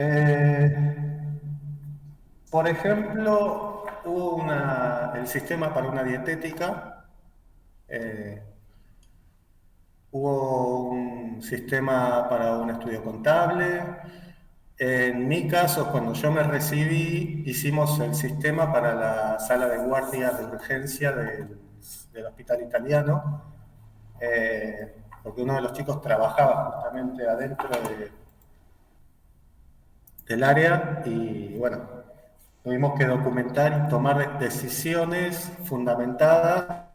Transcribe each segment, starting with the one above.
Eh, por ejemplo, hubo el sistema para una dietética, eh, hubo un sistema para un estudio contable. En mi caso, cuando yo me recibí, hicimos el sistema para la sala de guardia de urgencia del hospital italiano, porque uno de los chicos trabajaba justamente adentro del área y bueno, tuvimos que documentar y tomar decisiones fundamentadas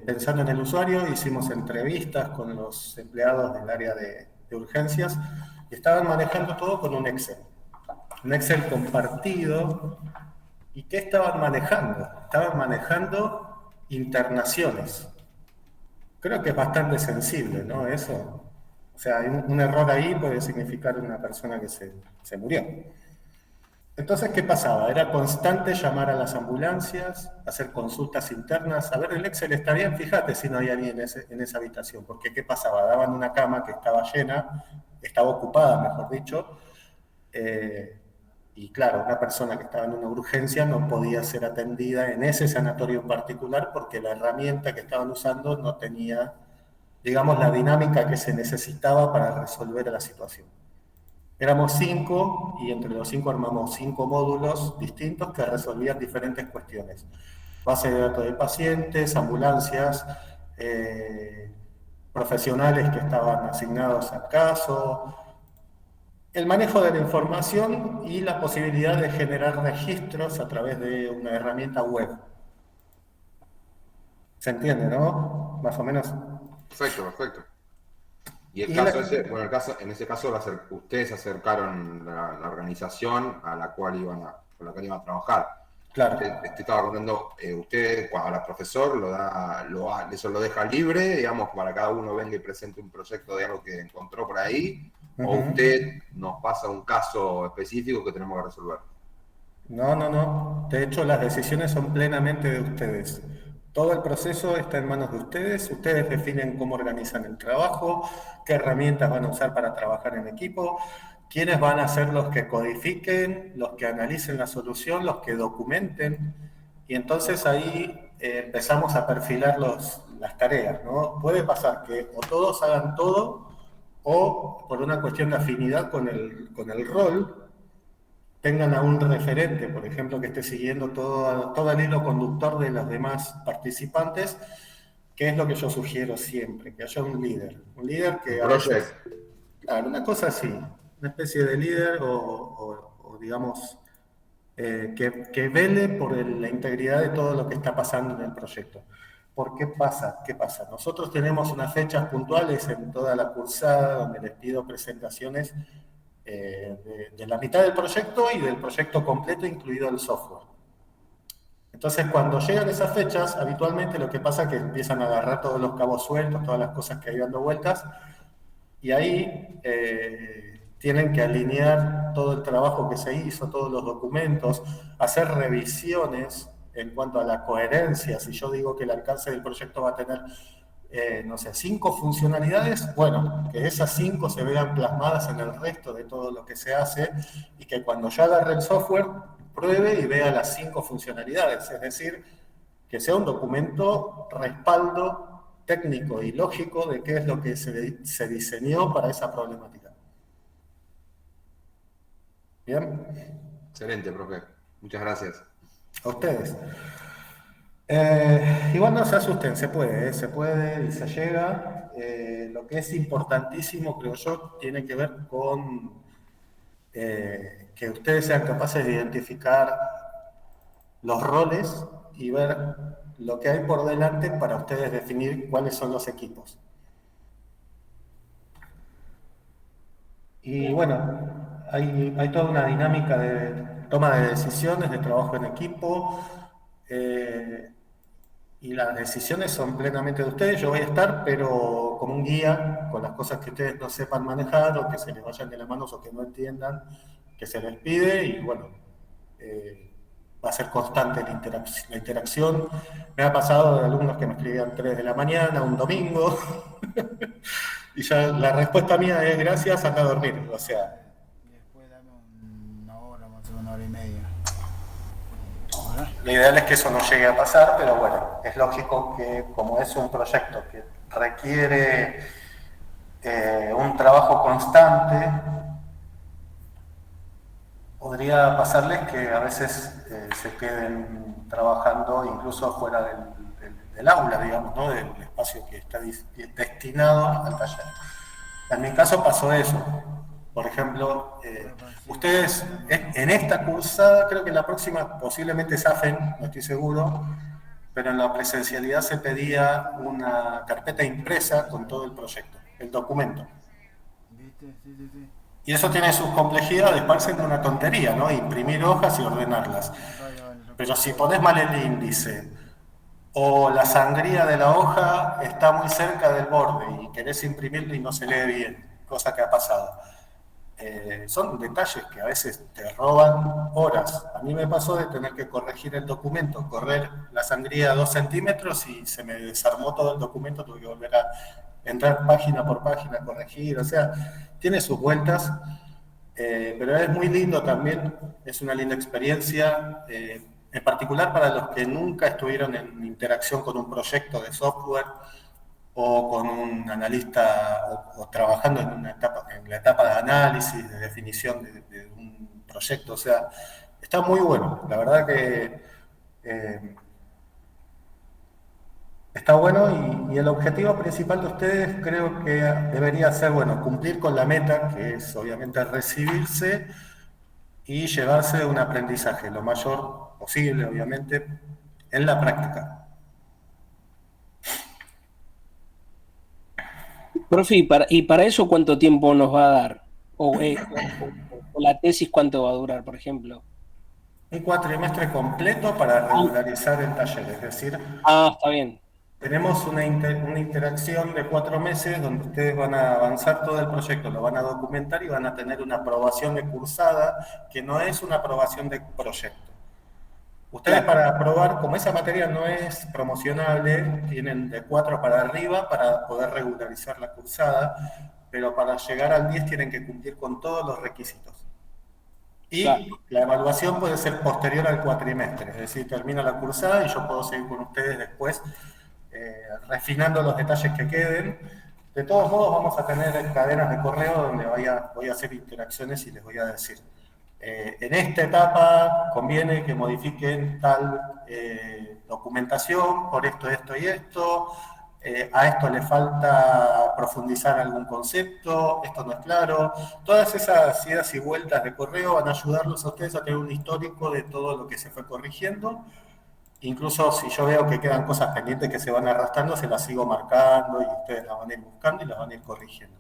pensando en el usuario. Hicimos entrevistas con los empleados del área de urgencias y estaban manejando todo con un Excel compartido. ¿Y qué estaban manejando? Estaban manejando internaciones. Creo que es bastante sensible, ¿no? Eso. O sea, un error ahí puede significar una persona que se murió. Entonces, ¿qué pasaba? Era constante llamar a las ambulancias, hacer consultas internas. A ver, el Excel está bien, fíjate si no hay alguien en esa habitación. Porque, ¿qué pasaba? Daban una cama que estaba llena, estaba ocupada, mejor dicho. eh, y claro, una persona que estaba en una urgencia no podía ser atendida en ese sanatorio en particular porque la herramienta que estaban usando no tenía, digamos, la dinámica que se necesitaba para resolver la situación. Éramos cinco y entre los cinco armamos cinco módulos distintos que resolvían diferentes cuestiones. Base de datos de pacientes, ambulancias, eh, profesionales que estaban asignados al caso, el manejo de la información y la posibilidad de generar registros a través de una herramienta web. ¿Se entiende, no? Más o menos. Perfecto, perfecto. Y el Y la, caso ese, bueno, en ese caso ustedes acercaron la organización a la cual con la cual iban a trabajar. Usted claro. estaba contando, usted cuando al profesor eso lo deja libre, digamos, para cada uno venga y presente un proyecto de algo que encontró por ahí, o Ujú. usted nos pasa un caso específico que tenemos que resolver. No, no, no. De hecho, las decisiones son plenamente de ustedes. Todo el proceso está en manos de ustedes. Ustedes definen cómo organizan el trabajo, qué herramientas van a usar para trabajar en equipo, quiénes van a ser los que codifiquen, los que analicen la solución, los que documenten. Y entonces ahí empezamos a perfilar las tareas, ¿no? Puede pasar que o todos hagan todo o por una cuestión de afinidad con el rol tengan a un referente, por ejemplo, que esté siguiendo todo el hilo conductor de los demás participantes, que es lo que yo sugiero siempre, que haya un líder Un que a veces, project. claro, una cosa así, una especie de líder o digamos, que vele por la integridad de todo lo que está pasando en el proyecto. ¿Por qué pasa? ¿Qué pasa? Nosotros tenemos unas fechas puntuales en toda la cursada donde les pido presentaciones de la mitad del proyecto y del proyecto completo, incluido el software. Entonces, cuando llegan esas fechas, habitualmente lo que pasa es que empiezan a agarrar todos los cabos sueltos, todas las cosas que hay dando vueltas, y ahí tienen que alinear todo el trabajo que se hizo, todos los documentos, hacer revisiones en cuanto a la coherencia. Si yo digo que el alcance del proyecto va a tener, no sé, 5 funcionalidades, bueno, que esas 5 se vean plasmadas en el resto de todo lo que se hace y que cuando yo agarre el software, pruebe y vea las 5 funcionalidades. Es decir, que sea un documento respaldo técnico y lógico de qué es lo que se diseñó para esa problemática. Bien, Excelente, profe. Muchas gracias. a ustedes. Igual no se asusten, se puede y se llega. Lo que es importantísimo, creo yo, tiene que ver con que ustedes sean capaces de identificar los roles y ver lo que hay por delante para ustedes definir cuáles son los equipos. Y bueno, hay toda una dinámica de toma de decisiones, de trabajo en equipo, eh, y las decisiones son plenamente de ustedes. Yo voy a estar, pero como un guía, con las cosas que ustedes no sepan manejar o que se les vayan de las manos o que no entiendan, que se les pide, y bueno, eh, va a ser constante la interacción. Me ha pasado de alumnos que me escribían 3 de la mañana, un domingo, y ya la respuesta mía es gracias, anda a dormir. O sea, una hora y media. Lo ideal es que eso no llegue a pasar, pero bueno, es lógico que como es un proyecto que requiere un trabajo constante, podría pasarles que a veces se queden trabajando incluso fuera del aula, digamos, ¿no? Del espacio que está destinado al taller. En mi caso pasó eso. Por ejemplo, ustedes en esta cursada, creo que en la próxima posiblemente zafen, no estoy seguro, pero en la presencialidad se pedía una carpeta impresa con todo el proyecto, el documento. ¿Viste? Sí, sí, sí. Y eso tiene sus complejidades, parecen una tontería, ¿no? Imprimir hojas y ordenarlas. Vale, vale, Pero recuerdo. si pones mal el índice o la sangría de la hoja está muy cerca del borde y querés imprimirlo y no se lee bien, cosa que ha pasado. Son detalles que a veces te roban horas. A mí me pasó de tener que corregir el documento, correr la sangría 2 centímetros y se me desarmó todo el documento, tuve que volver a entrar página por página, corregir, o sea, tiene sus vueltas, pero es muy lindo también, es una linda experiencia, en particular para los que nunca estuvieron en interacción con un proyecto de software o con un analista o trabajando en la etapa de análisis, de definición de un proyecto. O sea, está muy bueno. La verdad que eh, está bueno y el objetivo principal de ustedes creo que debería ser, bueno, cumplir con la meta, que es obviamente recibirse y llevarse un aprendizaje lo mayor posible, obviamente, en la práctica. Profe, ¿y para eso cuánto tiempo nos va a dar? O la tesis cuánto va a durar, por ejemplo? Un cuatrimestre completo para regularizar el taller, es decir, Está bien. tenemos una interacción de 4 meses donde ustedes van a avanzar todo el proyecto, lo van a documentar y van a tener una aprobación de cursada que no es una aprobación de proyecto. Ustedes Claro. para aprobar, como esa materia no es promocionable, tienen de 4 para arriba para poder regularizar la cursada, pero para llegar al 10 tienen que cumplir con todos los requisitos. Claro. Y la evaluación puede ser posterior al cuatrimestre, es decir, termina la cursada y yo puedo seguir con ustedes después refinando los detalles que queden. De todos modos, vamos a tener cadenas de correo donde voy a hacer interacciones y les voy a decir, en esta etapa conviene que modifiquen tal documentación por esto, esto y esto. A esto le falta profundizar algún concepto, esto no es claro. Todas esas idas y vueltas de correo van a ayudarlos a ustedes a tener un histórico de todo lo que se fue corrigiendo. Incluso si yo veo que quedan cosas pendientes que se van arrastrando, se las sigo marcando y ustedes las van a ir buscando y las van a ir corrigiendo.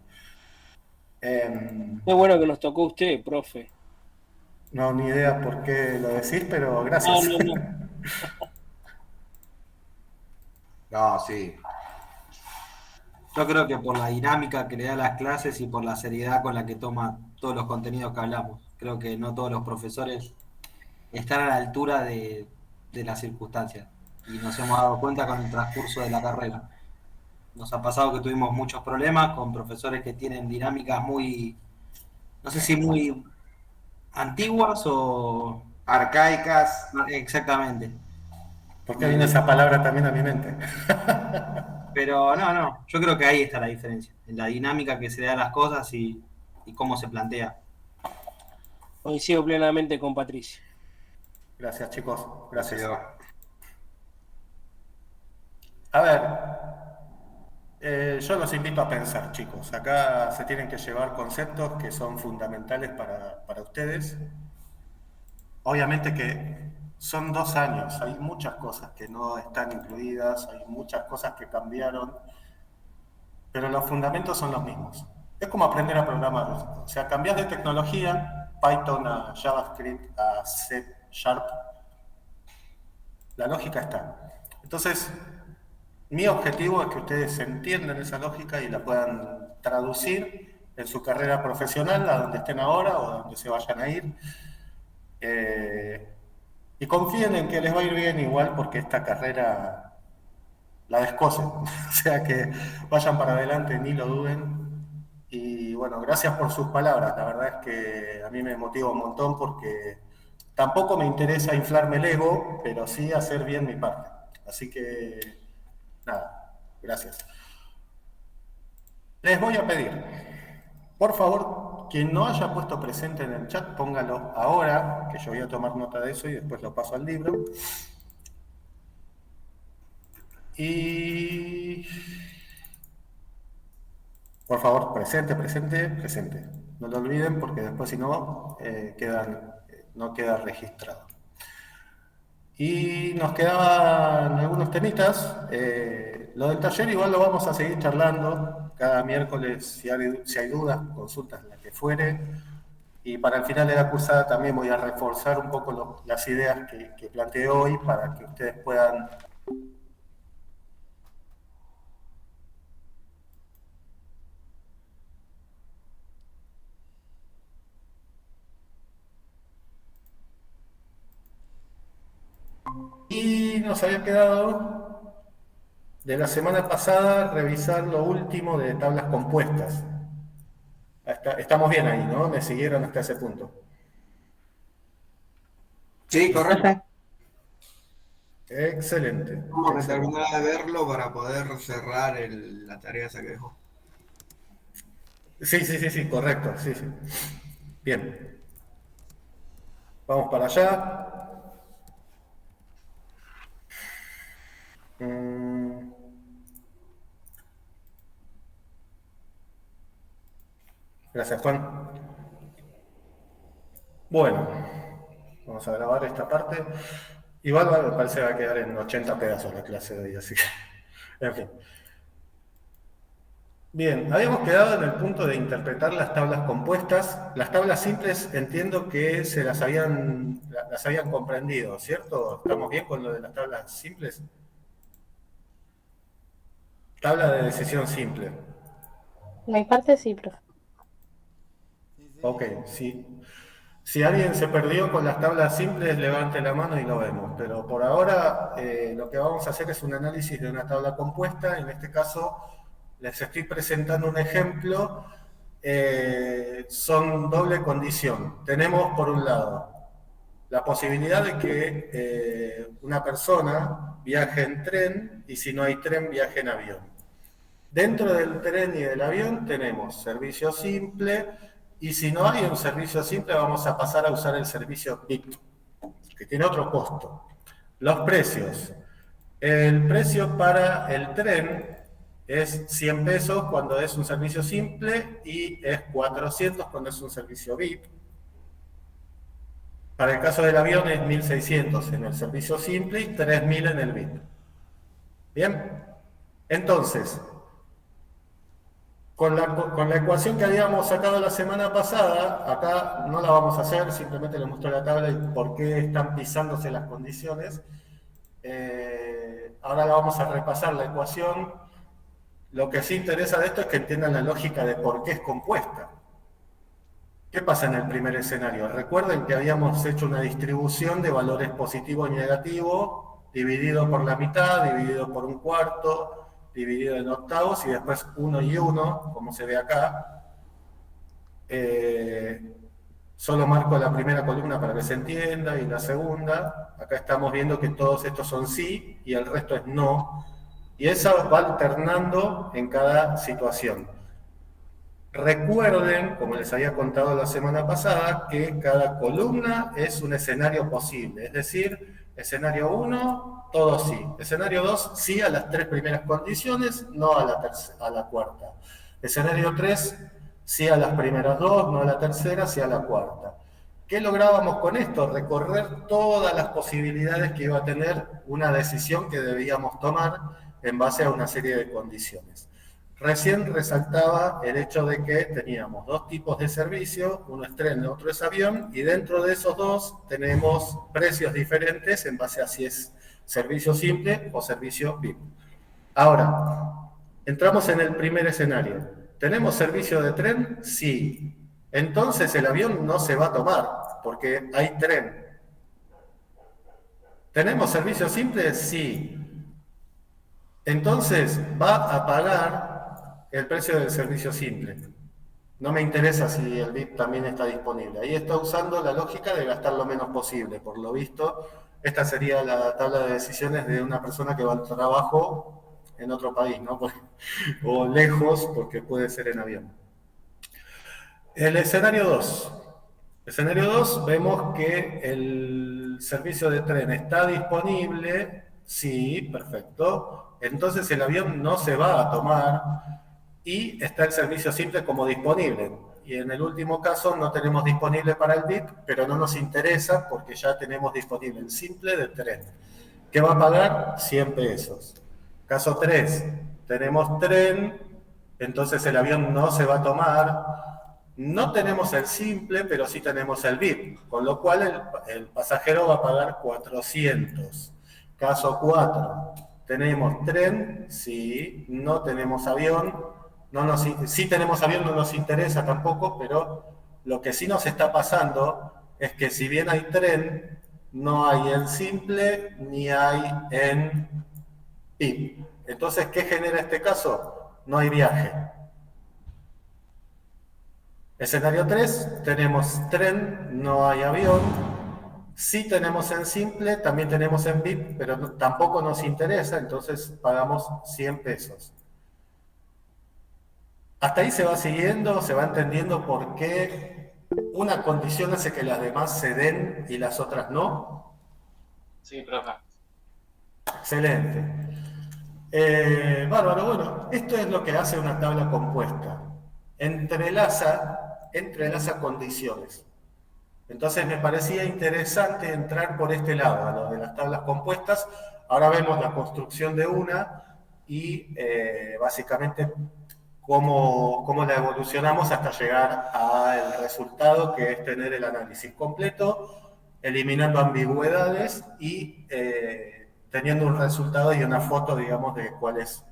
Qué bueno que nos tocó usted, profe. No, ni idea por qué lo decís, pero No, gracias. no, no. No, sí. Yo creo que por la dinámica que le da a las clases y por la seriedad con la que toma todos los contenidos que hablamos. Creo que no todos los profesores están a la altura de las circunstancias. Y nos hemos dado cuenta con el transcurso de la carrera. Nos ha pasado que tuvimos muchos problemas con profesores que tienen dinámicas muy, no sé si muy antiguas o... Arcaicas. Exactamente. ¿Por qué viene esa palabra también a mi mente? Pero no, yo creo que ahí está la diferencia, en la dinámica que se le da a las cosas y cómo se plantea. Coincido plenamente con Patricia. Gracias, chicos. Gracias. Coincido. A ver, yo los invito a pensar, chicos. Acá se tienen que llevar conceptos que son fundamentales para ustedes. Obviamente que son 2 años, hay muchas cosas que no están incluidas, hay muchas cosas que cambiaron, pero los fundamentos son los mismos. Es como aprender a programar. O sea, cambias de tecnología, Python a JavaScript a C Sharp, la lógica está. Entonces, mi objetivo es que ustedes entiendan esa lógica y la puedan traducir en su carrera profesional, a donde estén ahora o a donde se vayan a ir. Y confíen en que les va a ir bien igual porque esta carrera la descosen. O sea que vayan para adelante, ni lo duden. Y bueno, gracias por sus palabras. La verdad es que a mí me motiva un montón porque Tampoco me interesa inflarme el ego, pero sí hacer bien mi parte. Así que, nada, gracias. Les voy a pedir, por favor, quien no haya puesto presente en el chat, póngalo ahora, que yo voy a tomar nota de eso y después lo paso al libro. Y... por favor, presente, presente, presente. No lo olviden porque después si no, no queda registrado. Y nos quedaban algunos temitas. Lo del taller igual lo vamos a seguir charlando cada miércoles si hay dudas, consultas, la que fuere. Y para el final de la cursada también voy a reforzar un poco las ideas que planteé hoy para que ustedes puedan... Y nos había quedado de la semana pasada revisar lo último de tablas compuestas. Estamos bien ahí, ¿no? Me siguieron hasta ese punto. Sí, correcto. Excelente. Vamos a excelente. terminar de verlo para poder cerrar la tarea esa que dejó. Sí, correcto. Sí. Bien. Vamos para allá. Gracias, Juan. Bueno, vamos a grabar esta parte. Igual me parece que va a quedar en 80 pedazos la clase de hoy, así que, en fin. Bien, habíamos quedado en el punto de interpretar las tablas compuestas. Las tablas simples entiendo que las habían comprendido, ¿cierto? ¿Estamos bien con lo de las tablas simples? Tabla de decisión simple. Mi parte sí, profe. Ok, sí. Si alguien se perdió con las tablas simples, levante la mano y lo vemos. Pero por ahora lo que vamos a hacer es un análisis de una tabla compuesta. En este caso les estoy presentando un ejemplo. Son doble condición. Tenemos por un lado la posibilidad de que una persona viaje en tren y si no hay tren viaje en avión. Dentro del tren y del avión tenemos servicio simple. Y si no hay un servicio simple, vamos a pasar a usar el servicio VIP, que tiene otro costo. Los precios. El precio para el tren es 100 pesos cuando es un servicio simple y es 400 cuando es un servicio VIP. Para el caso del avión es 1.600 en el servicio simple y 3.000 en el VIP. Bien, entonces... Con la ecuación que habíamos sacado la semana pasada, acá no la vamos a hacer, simplemente les muestro la tabla y por qué están pisándose las condiciones. Ahora la vamos a repasar la ecuación. Lo que sí interesa de esto es que entiendan la lógica de por qué es compuesta. ¿Qué pasa en el primer escenario? Recuerden que habíamos hecho una distribución de valores positivo y negativo, dividido por la mitad, dividido por un cuarto, dividido en octavos y después 1 y 1, como se ve acá. Solo marco la primera columna para que se entienda y la segunda. Acá estamos viendo que todos estos son sí y el resto es no. Y eso va alternando en cada situación. Recuerden, como les había contado la semana pasada, que cada columna es un escenario posible. Es decir, escenario 1, todo sí. Escenario 2, sí a las 3 primeras condiciones, no a la cuarta. Escenario 3, sí a las primeras 2, no a la tercera, sí a la cuarta. ¿Qué lográbamos con esto? Recorrer todas las posibilidades que iba a tener una decisión que debíamos tomar en base a una serie de condiciones. Recién resaltaba el hecho de que teníamos dos tipos de servicio, uno es tren, otro es avión, y dentro de esos dos tenemos precios diferentes en base a si es servicio simple o servicio VIP. Ahora, entramos en el primer escenario. ¿Tenemos servicio de tren? Sí. Entonces el avión no se va a tomar, porque hay tren. ¿Tenemos servicio simple? Sí. Entonces va a pagar el precio del servicio simple. no me interesa si el VIP también está disponible. Ahí está usando la lógica de gastar lo menos posible. Por lo visto, esta sería la tabla de decisiones de una persona que va al trabajo en otro país, ¿no? O lejos, porque puede ser en avión. El escenario 2. Escenario 2, vemos que el servicio de tren está disponible. Sí, perfecto. Entonces el avión no se va a tomar y está el servicio simple como disponible. Y en el último caso no tenemos disponible para el VIP, pero no nos interesa porque ya tenemos disponible el simple de tren. ¿Qué va a pagar? 100 pesos. Caso 3, tenemos tren, entonces el avión no se va a tomar. No tenemos el simple, pero sí tenemos el VIP, con lo cual el pasajero va a pagar 400. Caso 4, tenemos tren, sí, no tenemos avión, sí tenemos avión, no nos interesa tampoco, pero lo que sí nos está pasando es que si bien hay tren, no hay en simple ni hay en VIP. Entonces, ¿qué genera este caso? No hay viaje. Escenario 3, tenemos tren, no hay avión. Sí tenemos en simple, también tenemos en VIP, pero tampoco nos interesa, entonces pagamos 100 pesos. Hasta ahí se va siguiendo, se va entendiendo por qué una condición hace que las demás se den y las otras no. Sí, profe. Excelente. Bárbaro, bueno, esto es lo que hace una tabla compuesta. Entrelaza condiciones. Entonces me parecía interesante entrar por este lado, a lo de las tablas compuestas. Ahora vemos la construcción de una y básicamente cómo la evolucionamos hasta llegar al resultado, que es tener el análisis completo, eliminando ambigüedades y teniendo un resultado y una foto, digamos, de cuál es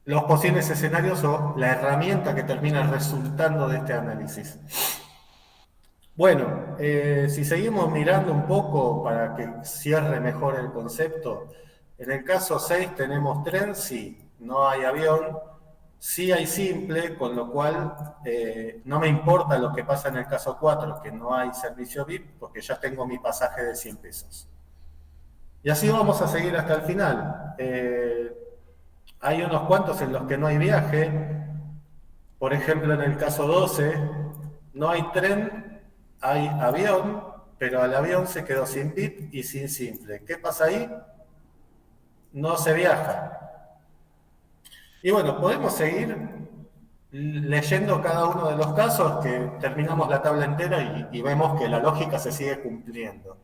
los posibles escenarios o la herramienta que termina resultando de este análisis. Bueno, si seguimos mirando un poco para que cierre mejor el concepto, en el caso 6 tenemos tren, sí, no hay avión, sí hay simple, con lo cual no me importa lo que pasa en el caso 4, que no hay servicio VIP, porque ya tengo mi pasaje de 100 pesos. Y así vamos a seguir hasta el final. Hay unos cuantos en los que no hay viaje. Por ejemplo, en el caso 12, no hay tren, hay avión, pero al avión se quedó sin VIP y sin simple. ¿Qué pasa ahí? No se viaja. Y bueno, podemos seguir leyendo cada uno de los casos, que terminamos la tabla entera y vemos que la lógica se sigue cumpliendo.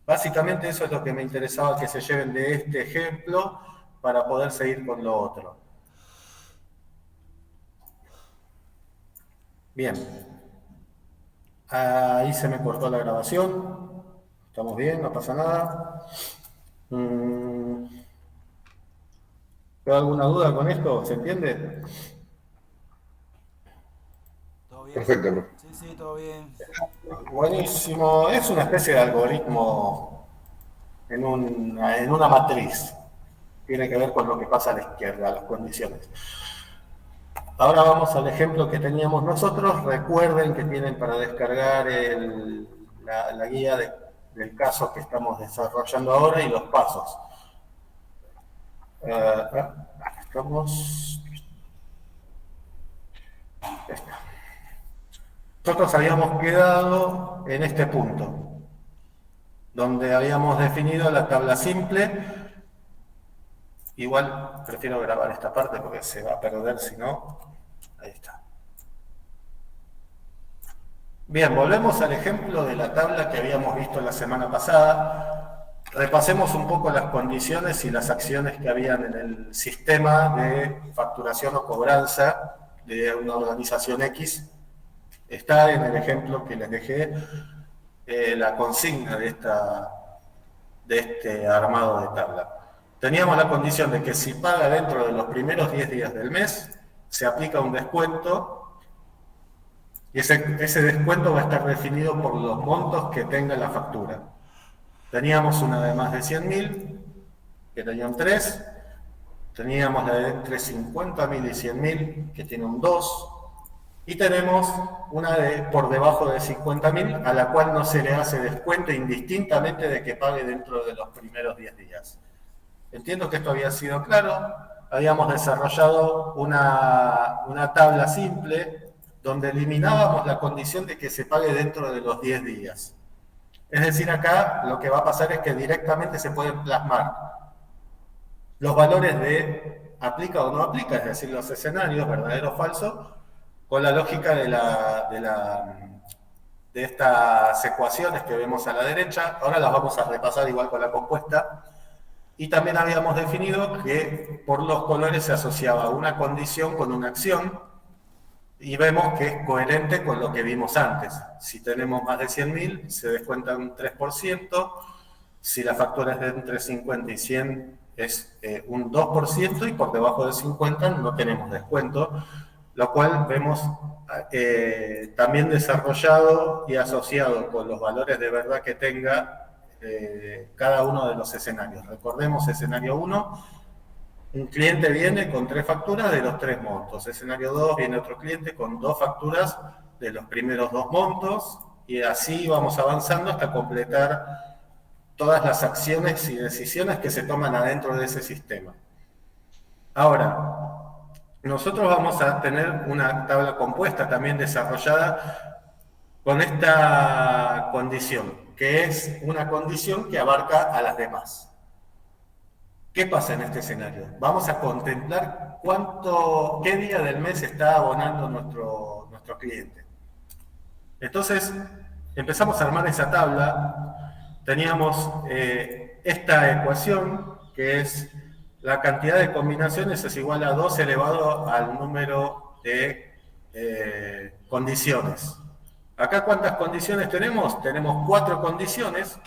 Básicamente eso es lo que me interesaba que se lleven de este ejemplo para poder seguir con lo otro. Bien. Ahí se me cortó la grabación. Estamos bien, no pasa nada. ¿Tengo alguna duda con esto? ¿Se entiende? ¿Todo bien? Perfecto, profe. Sí, todo bien. Buenísimo. Es una especie de algoritmo en una matriz. Tiene que ver con lo que pasa a la izquierda, las condiciones. Ahora vamos al ejemplo que teníamos nosotros. Recuerden que tienen para descargar la guía del caso que estamos desarrollando ahora y los pasos. Estamos. Nosotros habíamos quedado en este punto, donde habíamos definido la tabla simple. Igual prefiero grabar esta parte porque se va a perder si no. Ahí está. Bien, volvemos al ejemplo de la tabla que habíamos visto la semana pasada. Repasemos un poco las condiciones y las acciones que habían en el sistema de facturación o cobranza de una organización X. Está en el ejemplo que les dejé la consigna de este armado de tabla. Teníamos la condición de que si paga dentro de los primeros 10 días del mes, se aplica un descuento y ese descuento va a estar definido por los montos que tenga la factura. Teníamos una de más de 100.000, que tenían 3. teníamos la de entre 50.000 y 100.000, que tiene un 2, y tenemos una de por debajo de 50.000, a la cual no se le hace descuento indistintamente de que pague dentro de los primeros 10 días. Entiendo que esto había sido claro. Habíamos desarrollado una tabla simple donde eliminábamos la condición de que se pague dentro de los 10 días. Es decir, acá lo que va a pasar es que directamente se pueden plasmar los valores de aplica o no aplica, es decir, los escenarios, verdadero o falso, con la lógica de estas ecuaciones que vemos a la derecha. Ahora las vamos a repasar igual con la compuesta. Y también habíamos definido que por los colores se asociaba una condición con una acción, y vemos que es coherente con lo que vimos antes. Si tenemos más de 100.000, se descuenta un 3%, si la factura es de entre 50 y 100, es un 2%, y por debajo de 50 no tenemos descuento, lo cual vemos también desarrollado y asociado con los valores de verdad que tenga cada uno de los escenarios. Recordemos, escenario 1, un cliente viene con 3 facturas de los 3 montos. Escenario 2, viene otro cliente con 2 facturas de los primeros 2 montos, y así vamos avanzando hasta completar todas las acciones y decisiones que se toman adentro de ese sistema. Ahora, nosotros vamos a tener una tabla compuesta también desarrollada con esta condición, que es una condición que abarca a las demás. ¿Qué pasa en este escenario? Vamos a contemplar qué día del mes está abonando nuestro cliente. Entonces, empezamos a armar esa tabla. Teníamos esta ecuación, que es la cantidad de combinaciones es igual a 2 elevado al número de condiciones. Acá, ¿cuántas condiciones tenemos? Tenemos 4 condiciones.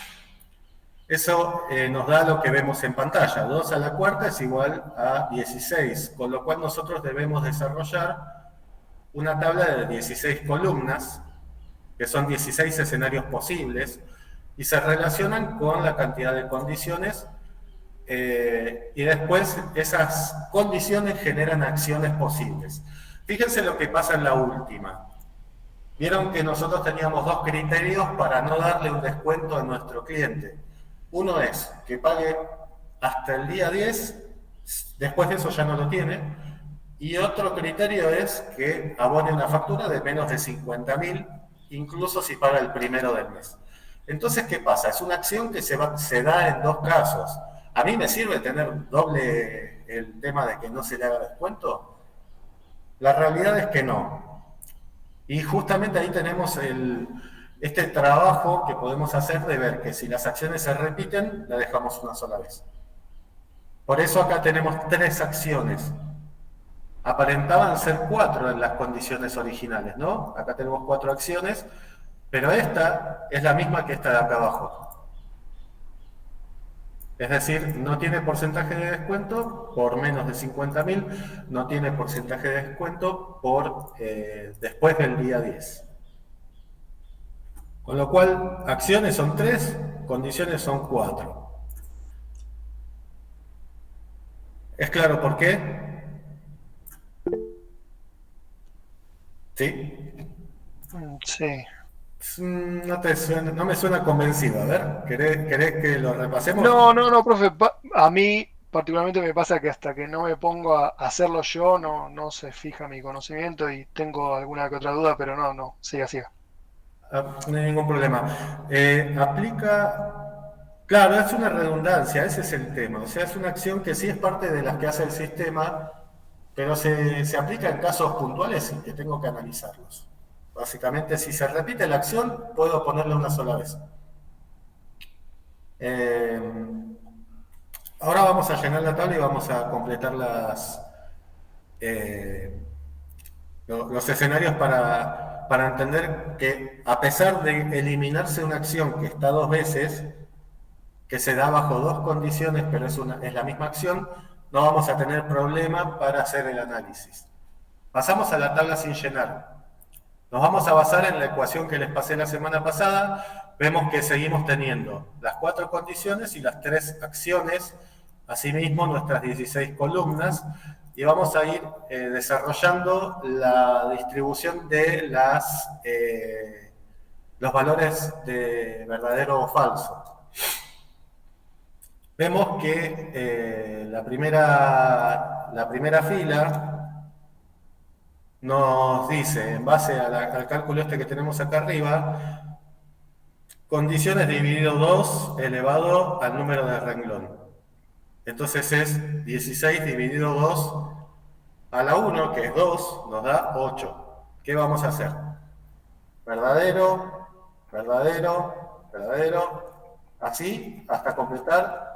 Eso nos da lo que vemos en pantalla. 2 a la cuarta es igual a 16, con lo cual nosotros debemos desarrollar una tabla de 16 columnas, que son 16 escenarios posibles, y se relacionan con la cantidad de condiciones, y después esas condiciones generan acciones posibles. Fíjense lo que pasa en la última. Vieron que nosotros teníamos 2 criterios para no darle un descuento a nuestro cliente. Uno es que pague hasta el día 10, después de eso ya no lo tiene, y otro criterio es que abone una factura de menos de 50.000, incluso si paga el primero del mes. Entonces, ¿qué pasa? Es una acción que se da en 2 casos. ¿A mí me sirve tener doble el tema de que no se le haga descuento? La realidad es que no. Y justamente ahí tenemos este trabajo que podemos hacer de ver que si las acciones se repiten, la dejamos una sola vez. Por eso acá tenemos 3 acciones. Aparentaban ser 4 en las condiciones originales, ¿no? Acá tenemos 4 acciones, pero esta es la misma que esta de acá abajo. Es decir, no tiene porcentaje de descuento por menos de 50.000, no tiene porcentaje de descuento por después del día 10. Con lo cual, acciones son 3, condiciones son 4. ¿Es claro por qué? ¿Sí? Sí. No me suena convencido. A ver, ¿querés que lo repasemos? No, profe. A mí particularmente me pasa que hasta que no me pongo a hacerlo yo, no se fija mi conocimiento y tengo alguna que otra duda, pero no, siga. No hay ningún problema. Claro, es una redundancia, ese es el tema. O sea, es una acción que sí es parte de las que hace el sistema, pero se aplica en casos puntuales y que tengo que analizarlos. Básicamente, si se repite la acción, puedo ponerla una sola vez. Ahora vamos a llenar la tabla y vamos a completar los escenarios para entender que, a pesar de eliminarse una acción que está 2 veces, que se da bajo 2 condiciones, pero es la misma acción, no vamos a tener problema para hacer el análisis. Pasamos a la tabla sin llenar. Nos vamos a basar en la ecuación que les pasé la semana pasada. Vemos que seguimos teniendo las 4 condiciones y las 3 acciones asimismo nuestras 16 columnas y vamos a ir desarrollando la distribución de los valores de verdadero o falso. Vemos que la primera fila nos dice, en base al cálculo este que tenemos acá arriba, condiciones dividido 2 elevado al número de renglón. Entonces es 16 dividido 2 a la 1, que es 2, nos da 8. ¿Qué vamos a hacer? Verdadero, verdadero, verdadero, así hasta completar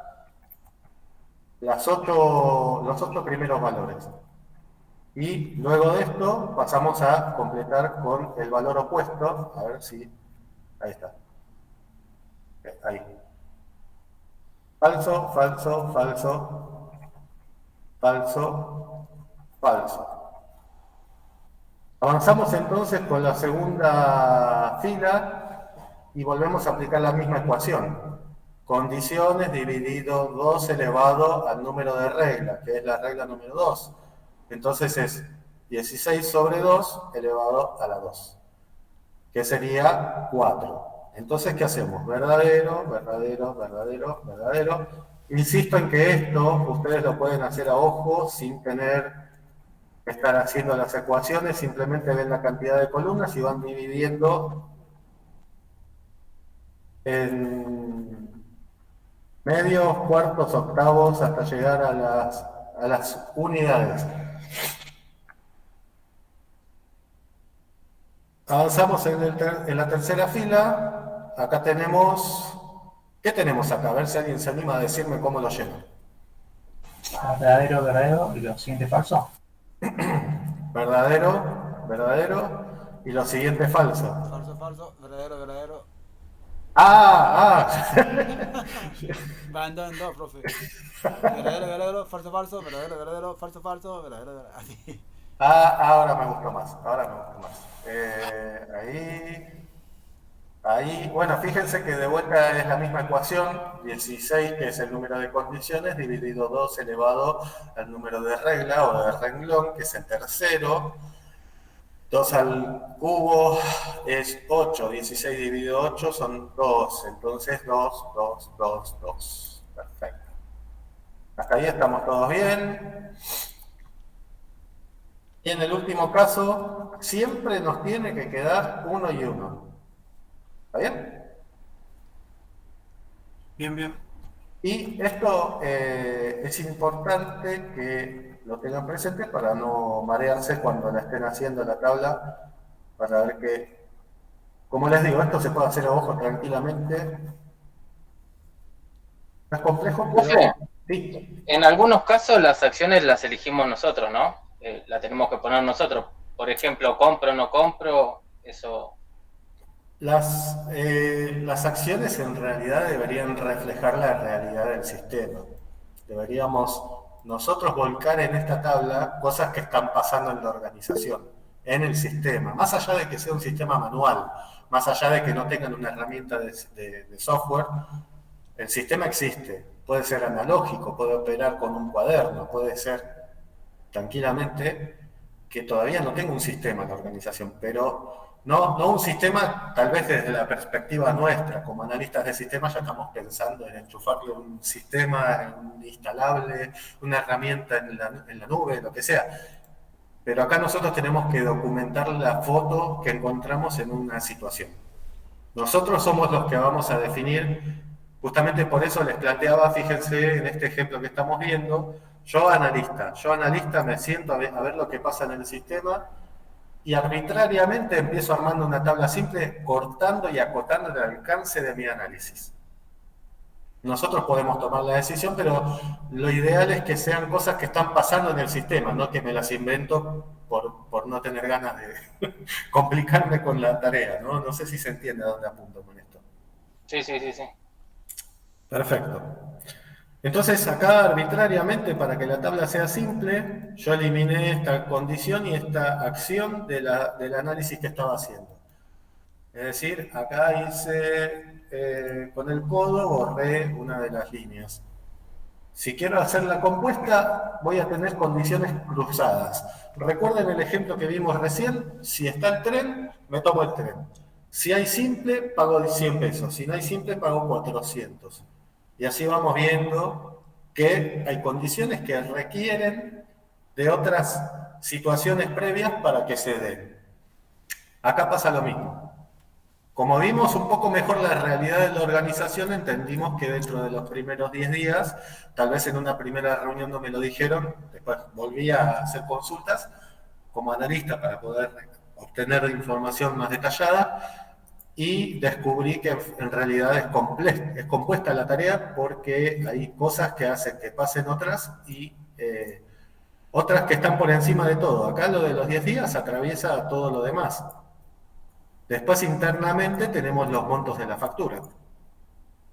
los 8 primeros valores. Y luego de esto pasamos a completar con el valor opuesto, a ver si, ahí está, ahí. Falso, falso, falso, falso, falso. Avanzamos entonces con la segunda fila y volvemos a aplicar la misma ecuación. Condiciones dividido 2 elevado al número de regla, que es la regla número 2. Entonces es 16 sobre 2 elevado a la 2, que sería 4. Entonces, ¿qué hacemos? Verdadero, verdadero, verdadero, verdadero. Insisto en que esto ustedes lo pueden hacer a ojo sin tener que estar haciendo las ecuaciones, simplemente ven la cantidad de columnas y van dividiendo en medios, cuartos, octavos, hasta llegar a las unidades. Avanzamos en la tercera fila. Acá tenemos... ¿Qué tenemos acá? A ver si alguien se anima a decirme cómo lo lleno. Verdadero, verdadero, y lo siguiente falso. Verdadero, verdadero, y lo siguiente falso. Falso, falso, verdadero, verdadero. Va en dos, profe. Verdadero, verdadero, falso, falso, verdadero, verdadero, falso, falso, verdadero, verdadero. Así. Ahora me gustó más, Ahí, bueno, fíjense que de vuelta es la misma ecuación, 16, que es el número de condiciones, dividido 2 elevado al número de regla o de renglón, que es el tercero. 2 al cubo es 8, 16 dividido 8 son 2, entonces 2, 2, 2, 2. Perfecto. Hasta ahí estamos todos bien. Y en el último caso, siempre nos tiene que quedar 1 y 1. ¿Está bien? Bien, bien. Y esto es importante que lo tengan presente para no marearse cuando la estén haciendo la tabla, para ver que, como les digo, esto se puede hacer a ojo tranquilamente. No es complejo, pero sí. En algunos casos las acciones las elegimos nosotros, ¿no? La tenemos que poner nosotros. Por ejemplo, compro o no compro, eso... Las acciones en realidad deberían reflejar la realidad del sistema. Deberíamos nosotros volcar en esta tabla cosas que están pasando en la organización, en el sistema, más allá de que sea un sistema manual, más allá de que no tengan una herramienta de software, el sistema existe, puede ser analógico, puede operar con un cuaderno, puede ser tranquilamente que todavía no tenga un sistema en la organización, pero no un sistema, tal vez desde la perspectiva nuestra, como analistas de sistemas ya estamos pensando en enchufarle un sistema instalable, una herramienta en la nube, lo que sea. Pero acá nosotros tenemos que documentar la foto que encontramos en una situación. Nosotros somos los que vamos a definir, justamente por eso les planteaba, fíjense en este ejemplo que estamos viendo, yo analista me siento a ver lo que pasa en el sistema, y arbitrariamente empiezo armando una tabla simple, cortando y acotando el alcance de mi análisis. Nosotros podemos tomar la decisión, pero lo ideal es que sean cosas que están pasando en el sistema, no que me las invento por no tener ganas de complicarme con la tarea, ¿no? No sé si se entiende a dónde apunto con esto. Sí. Perfecto. Entonces acá arbitrariamente, para que la tabla sea simple, yo eliminé esta condición y esta acción del análisis que estaba haciendo. Es decir, acá hice, con el codo borré una de las líneas. Si quiero hacer la compuesta, voy a tener condiciones cruzadas. Recuerden el ejemplo que vimos recién. Si está el tren, me tomo el tren. Si hay simple, pago 100 pesos. Si no hay simple, pago 400. Y así vamos viendo que hay condiciones que requieren de otras situaciones previas para que se den. Acá pasa lo mismo. Como vimos un poco mejor la realidad de la organización, entendimos que dentro de los primeros 10 días, tal vez en una primera reunión no me lo dijeron, después volví a hacer consultas como analista para poder obtener información más detallada y descubrí que en realidad es compuesta la tarea porque hay cosas que hacen que pasen otras y otras que están por encima de todo. Acá lo de los 10 días atraviesa todo lo demás. Después internamente tenemos los montos de la factura.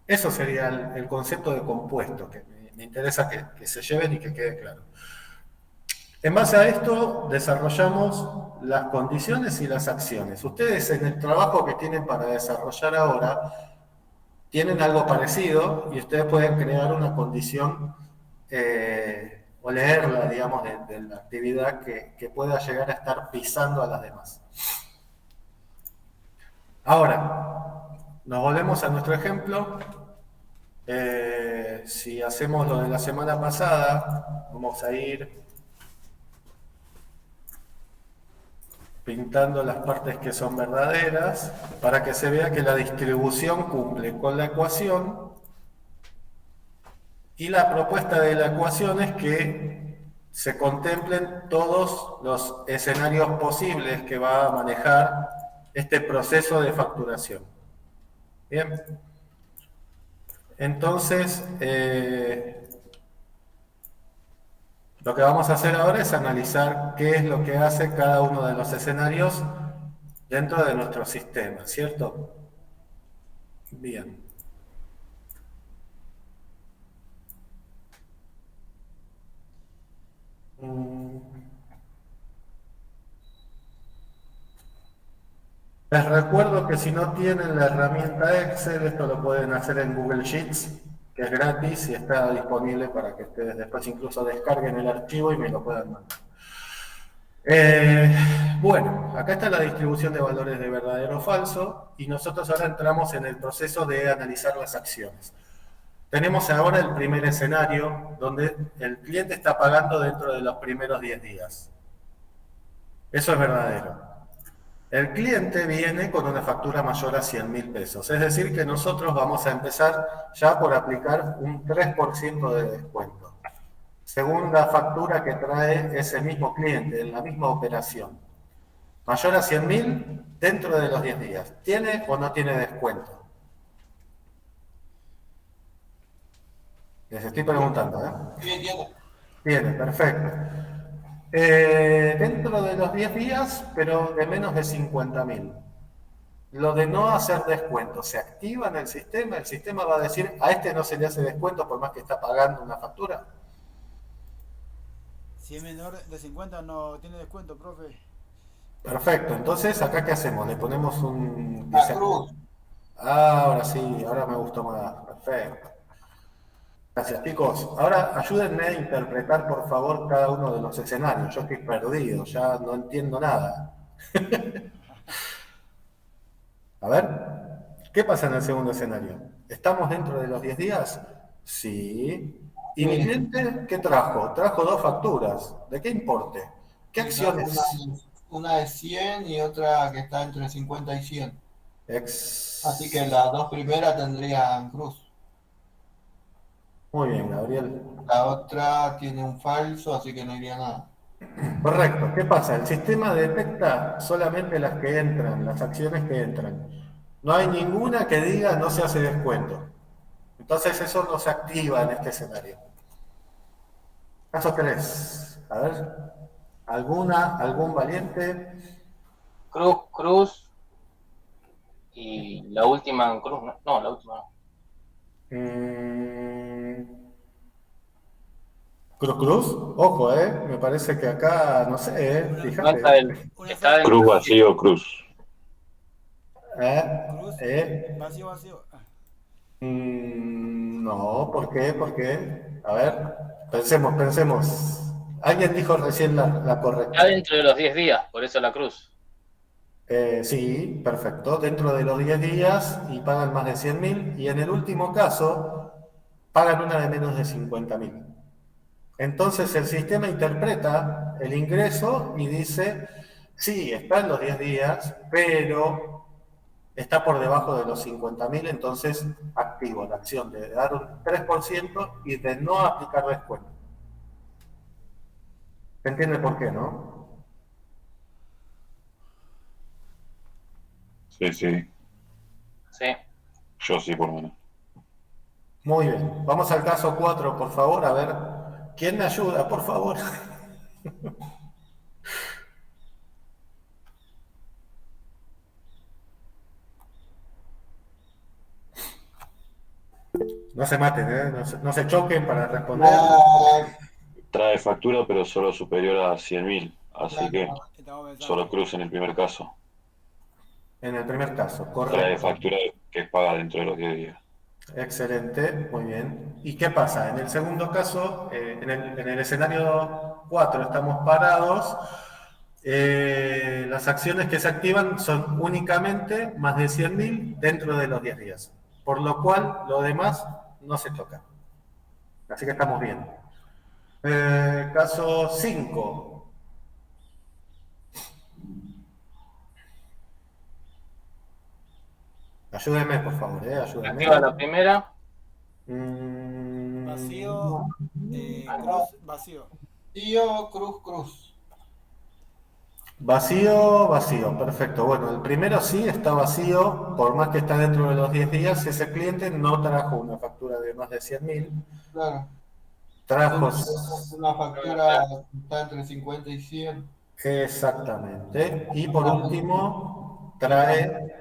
Eso sería el concepto de compuesto, que me interesa que se lleven y que quede claro. En base a esto desarrollamos las condiciones y las acciones. Ustedes en el trabajo que tienen para desarrollar ahora tienen algo parecido y ustedes pueden crear una condición o leerla, digamos, de la actividad que pueda llegar a estar pisando a las demás. Ahora, nos volvemos a nuestro ejemplo. Si hacemos lo de la semana pasada, vamos a ir pintando las partes que son verdaderas para que se vea que la distribución cumple con la ecuación y la propuesta de la ecuación es que se contemplen todos los escenarios posibles que va a manejar este proceso de facturación. Bien. Entonces, lo que vamos a hacer ahora es analizar qué es lo que hace cada uno de los escenarios dentro de nuestro sistema, ¿cierto? Bien. Les recuerdo que si no tienen la herramienta Excel, esto lo pueden hacer en Google Sheets, que es gratis y está disponible para que ustedes después incluso descarguen el archivo y me lo puedan mandar. Bueno, acá está la distribución de valores de verdadero o falso y nosotros ahora entramos en el proceso de analizar las acciones. Tenemos ahora el primer escenario donde el cliente está pagando dentro de los primeros 10 días. Eso es verdadero. El cliente viene con una factura mayor a 100.000 pesos, es decir que nosotros vamos a empezar ya por aplicar un 3% de descuento. Segunda factura que trae ese mismo cliente en la misma operación. Mayor a 100.000 dentro de los 10 días. ¿Tiene o no tiene descuento? Les estoy preguntando, ¿eh? Tiene, perfecto. Dentro de los 10 días, pero de menos de 50.000. Lo de no hacer descuento, ¿se activa en el sistema va a decir, a este no se le hace descuento por más que está pagando una factura? Si es menor de 50 no tiene descuento, profe. Perfecto, entonces acá ¿qué hacemos? Le ponemos un... cruz. Ahora sí, ahora me gustó más, perfecto. Gracias, chicos. Ahora ayúdenme a interpretar, por favor, cada uno de los escenarios. Yo estoy perdido, ya no entiendo nada. A ver, ¿qué pasa en el segundo escenario? ¿Estamos dentro de los 10 días? Sí. ¿Y mi cliente qué trajo? Trajo 2 facturas. ¿De qué importe? ¿Qué acciones? Una de 100 y otra que está entre 50 y 100. Así que las 2 primeras tendrían cruz. Muy bien, Gabriel. La otra tiene un falso, así que no iría nada. Correcto. ¿Qué pasa? El sistema detecta solamente las que entran, las acciones que entran. No hay ninguna que diga no se hace descuento. Entonces eso no se activa en este escenario. Caso 3. A ver. ¿Algún valiente? Cruz. Y la última en cruz, no, la última no. Cruz, ojo, me parece que acá, no sé, fíjate. Cruz vacío, cruz. Cruz, vacío. No, ¿por qué? ¿Por qué? A ver, pensemos. Alguien dijo recién la correcta. Está dentro de los 10 días, por eso la cruz. Sí, perfecto. Dentro de los 10 días y pagan más de 100.000. Y en el último caso, pagan una de menos de 50.000. Entonces el sistema interpreta el ingreso y dice, sí, está en los 10 días, pero está por debajo de los 50.000, entonces activo la acción de dar un 3% y de no aplicar descuento. ¿Se entiende por qué, no? Sí, sí. Sí. Yo sí, por lo menos. Muy bien. Vamos al caso 4, por favor, a ver. ¿Quién me ayuda, por favor? No se maten, ¿eh? No se choquen para responder. Trae factura, pero solo superior a 100.000. Así que Estamos pensando. solo cruz en el primer caso. En el primer caso, Trae correcto. factura que es paga dentro de los 10 días. Excelente, muy bien. ¿Y qué pasa? En el segundo caso, en el escenario 4 estamos parados. Las acciones que se activan son únicamente más de 100.000 dentro de los 10 días. Por lo cual, lo demás no se toca. Así que estamos bien. Caso 5. Ayúdenme, por favor, ayúdenme. Activa la primera. Vacío, cruz, vacío. Vacío, cruz, cruz. Vacío, vacío, perfecto. Bueno, el primero sí está vacío, por más que está dentro de los 10 días, ese cliente no trajo una factura de más de 100.000. Claro. Trajo una factura que está entre 50 y 100. Exactamente. Y por último, trae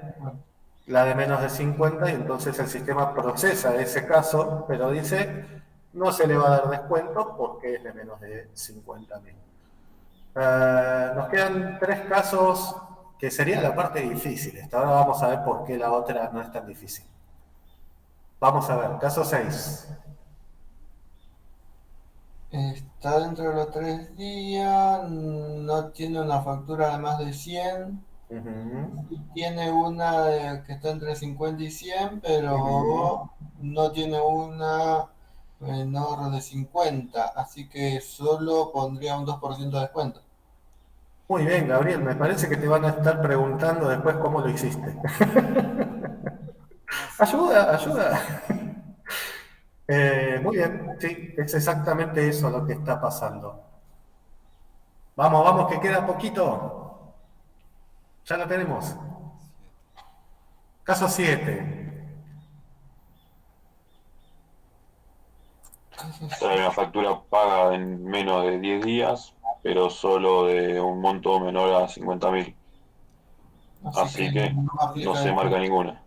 la de menos de 50 y entonces el sistema procesa ese caso, pero dice no se le va a dar descuento porque es de menos de 50.000. Nos quedan 3 casos que sería la parte difícil. Hasta ahora vamos a ver por qué la otra no es tan difícil. Vamos a ver, caso 6. Está dentro de los 3 días, no tiene una factura de más de 100. Y tiene una que está entre 50 y 100, pero no tiene una menor de 50, así que solo pondría un 2% de descuento. Muy bien, Gabriel, me parece que te van a estar preguntando después cómo lo hiciste. Ayuda, ayuda. Muy bien, sí, es exactamente eso lo que está pasando. Vamos, vamos, que queda poquito. Ya lo tenemos. Caso 7. Trae una factura paga en menos de 10 días, pero solo de un monto menor a 50.000. Así que no se marca ninguna.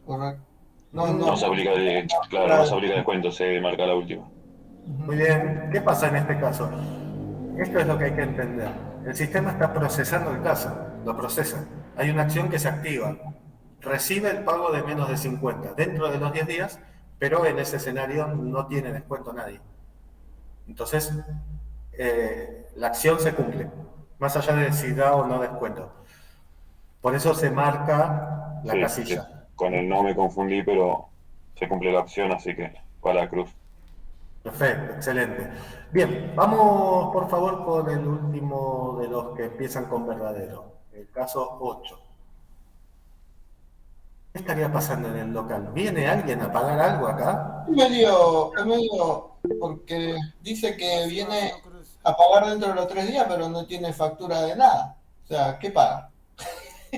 Correcto. No se aplica, claro, no se aplica descuento, se marca la última. Muy bien, ¿qué pasa en este caso? Esto es lo que hay que entender. El sistema está procesando el caso, lo procesa. Hay una acción que se activa, recibe el pago de menos de 50 dentro de los 10 días, pero en ese escenario no tiene descuento nadie. Entonces, la acción se cumple, más allá de si da o no descuento. Por eso se marca la casilla. Sí, con el no me confundí, pero se cumple la acción, así que para la cruz. Perfecto, excelente. Bien, vamos por favor con el último de los que empiezan con verdadero, el caso 8. ¿Qué estaría pasando en el local? ¿Viene alguien a pagar algo acá? Es medio, porque dice que viene a pagar dentro de los 3 días, pero no tiene factura de nada. O sea, ¿qué paga?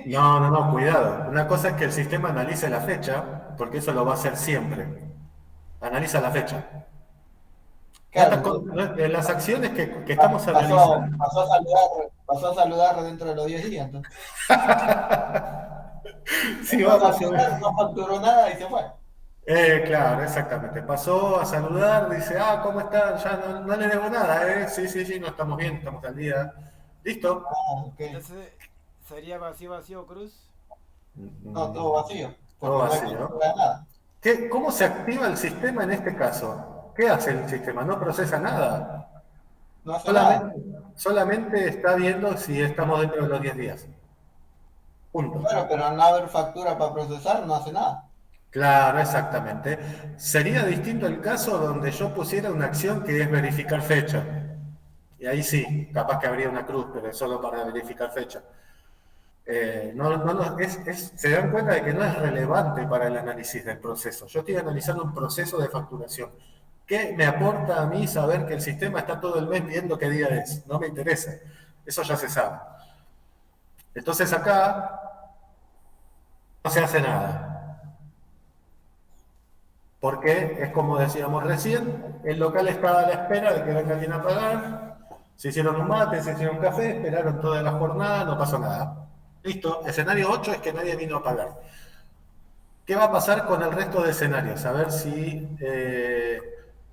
No, cuidado. Una cosa es que el sistema analice la fecha, porque eso lo va a hacer siempre. Analiza la fecha. Claro, Las acciones que estamos analizando. Pasó a saludar dentro de los 10 días. Entonces. Sí, vamos. No facturó nada y se fue. Claro, exactamente. Pasó a saludar, dice, ¿cómo están? Ya no le debo nada, Sí, no estamos bien, estamos al día. ¿Listo? Okay. Entonces, ¿sería vacío, cruz? No, todo vacío. Todo vacío. No hay nada. ¿Cómo se activa el sistema en este caso? ¿Qué hace el sistema? No procesa nada. No hace nada. Solamente está viendo si estamos dentro de los 10 días. Punto. Bueno, pero al no haber factura para procesar, no hace nada. Claro, exactamente. Sería distinto el caso donde yo pusiera una acción que es verificar fecha. Y ahí sí, capaz que habría una cruz, pero es solo para verificar fecha. Se dan cuenta de que no es relevante para el análisis del proceso. Yo estoy analizando un proceso de facturación. ¿Qué me aporta a mí saber que el sistema está todo el mes viendo qué día es? No me interesa. Eso ya se sabe. Entonces acá no se hace nada. Porque es como decíamos recién, el local estaba a la espera de que venga alguien a pagar, se hicieron un mate, se hicieron un café, esperaron toda la jornada, no pasó nada. Listo, escenario 8 es que nadie vino a pagar. ¿Qué va a pasar con el resto de escenarios? A ver si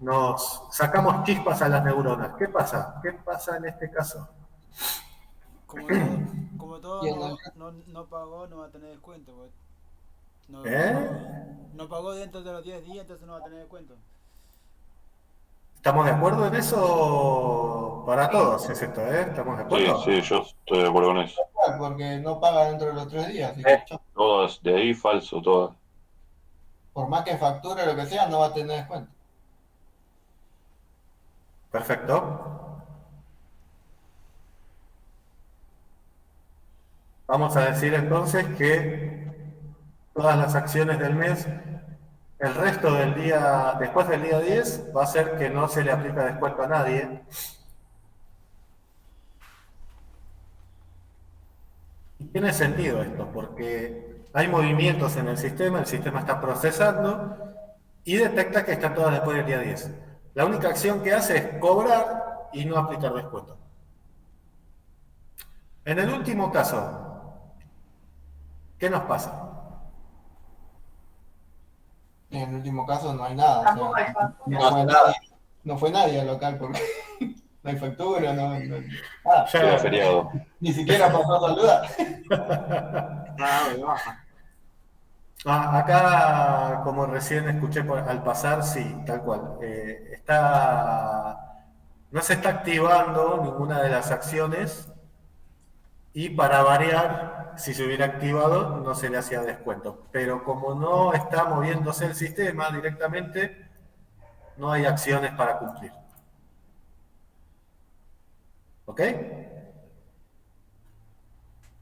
nos sacamos chispas a las neuronas. ¿Qué pasa? ¿Qué pasa en este caso? Como todo no pagó, no va a tener descuento. Pues. No pagó dentro de los 10 días, entonces no va a tener descuento. ¿Estamos de acuerdo en eso para todos? ¿Es esto, ¿Estamos de acuerdo? Sí, yo estoy de acuerdo con eso. Porque no paga dentro de los 3 días. Todas, de ahí falso, todas. Por más que facture lo que sea, no va a tener descuento. Perfecto. Vamos a decir entonces que todas las acciones del mes, el resto del día, después del día 10, va a ser que no se le aplica descuento a nadie. Y tiene sentido esto, porque hay movimientos en el sistema está procesando y detecta que están todas después del día 10. La única acción que hace es cobrar y no aplicar descuento. En el último caso, ¿qué nos pasa? En el último caso no hay nada. O sea, no fue nadie al local porque no hay factura, nada. Queda feriado. Ni siquiera pasó a saludar. Acá, como recién escuché al pasar, sí, tal cual. No se está activando ninguna de las acciones y para variar, si se hubiera activado, no se le hacía descuento. Pero como no está moviéndose el sistema directamente, no hay acciones para cumplir. ¿Ok?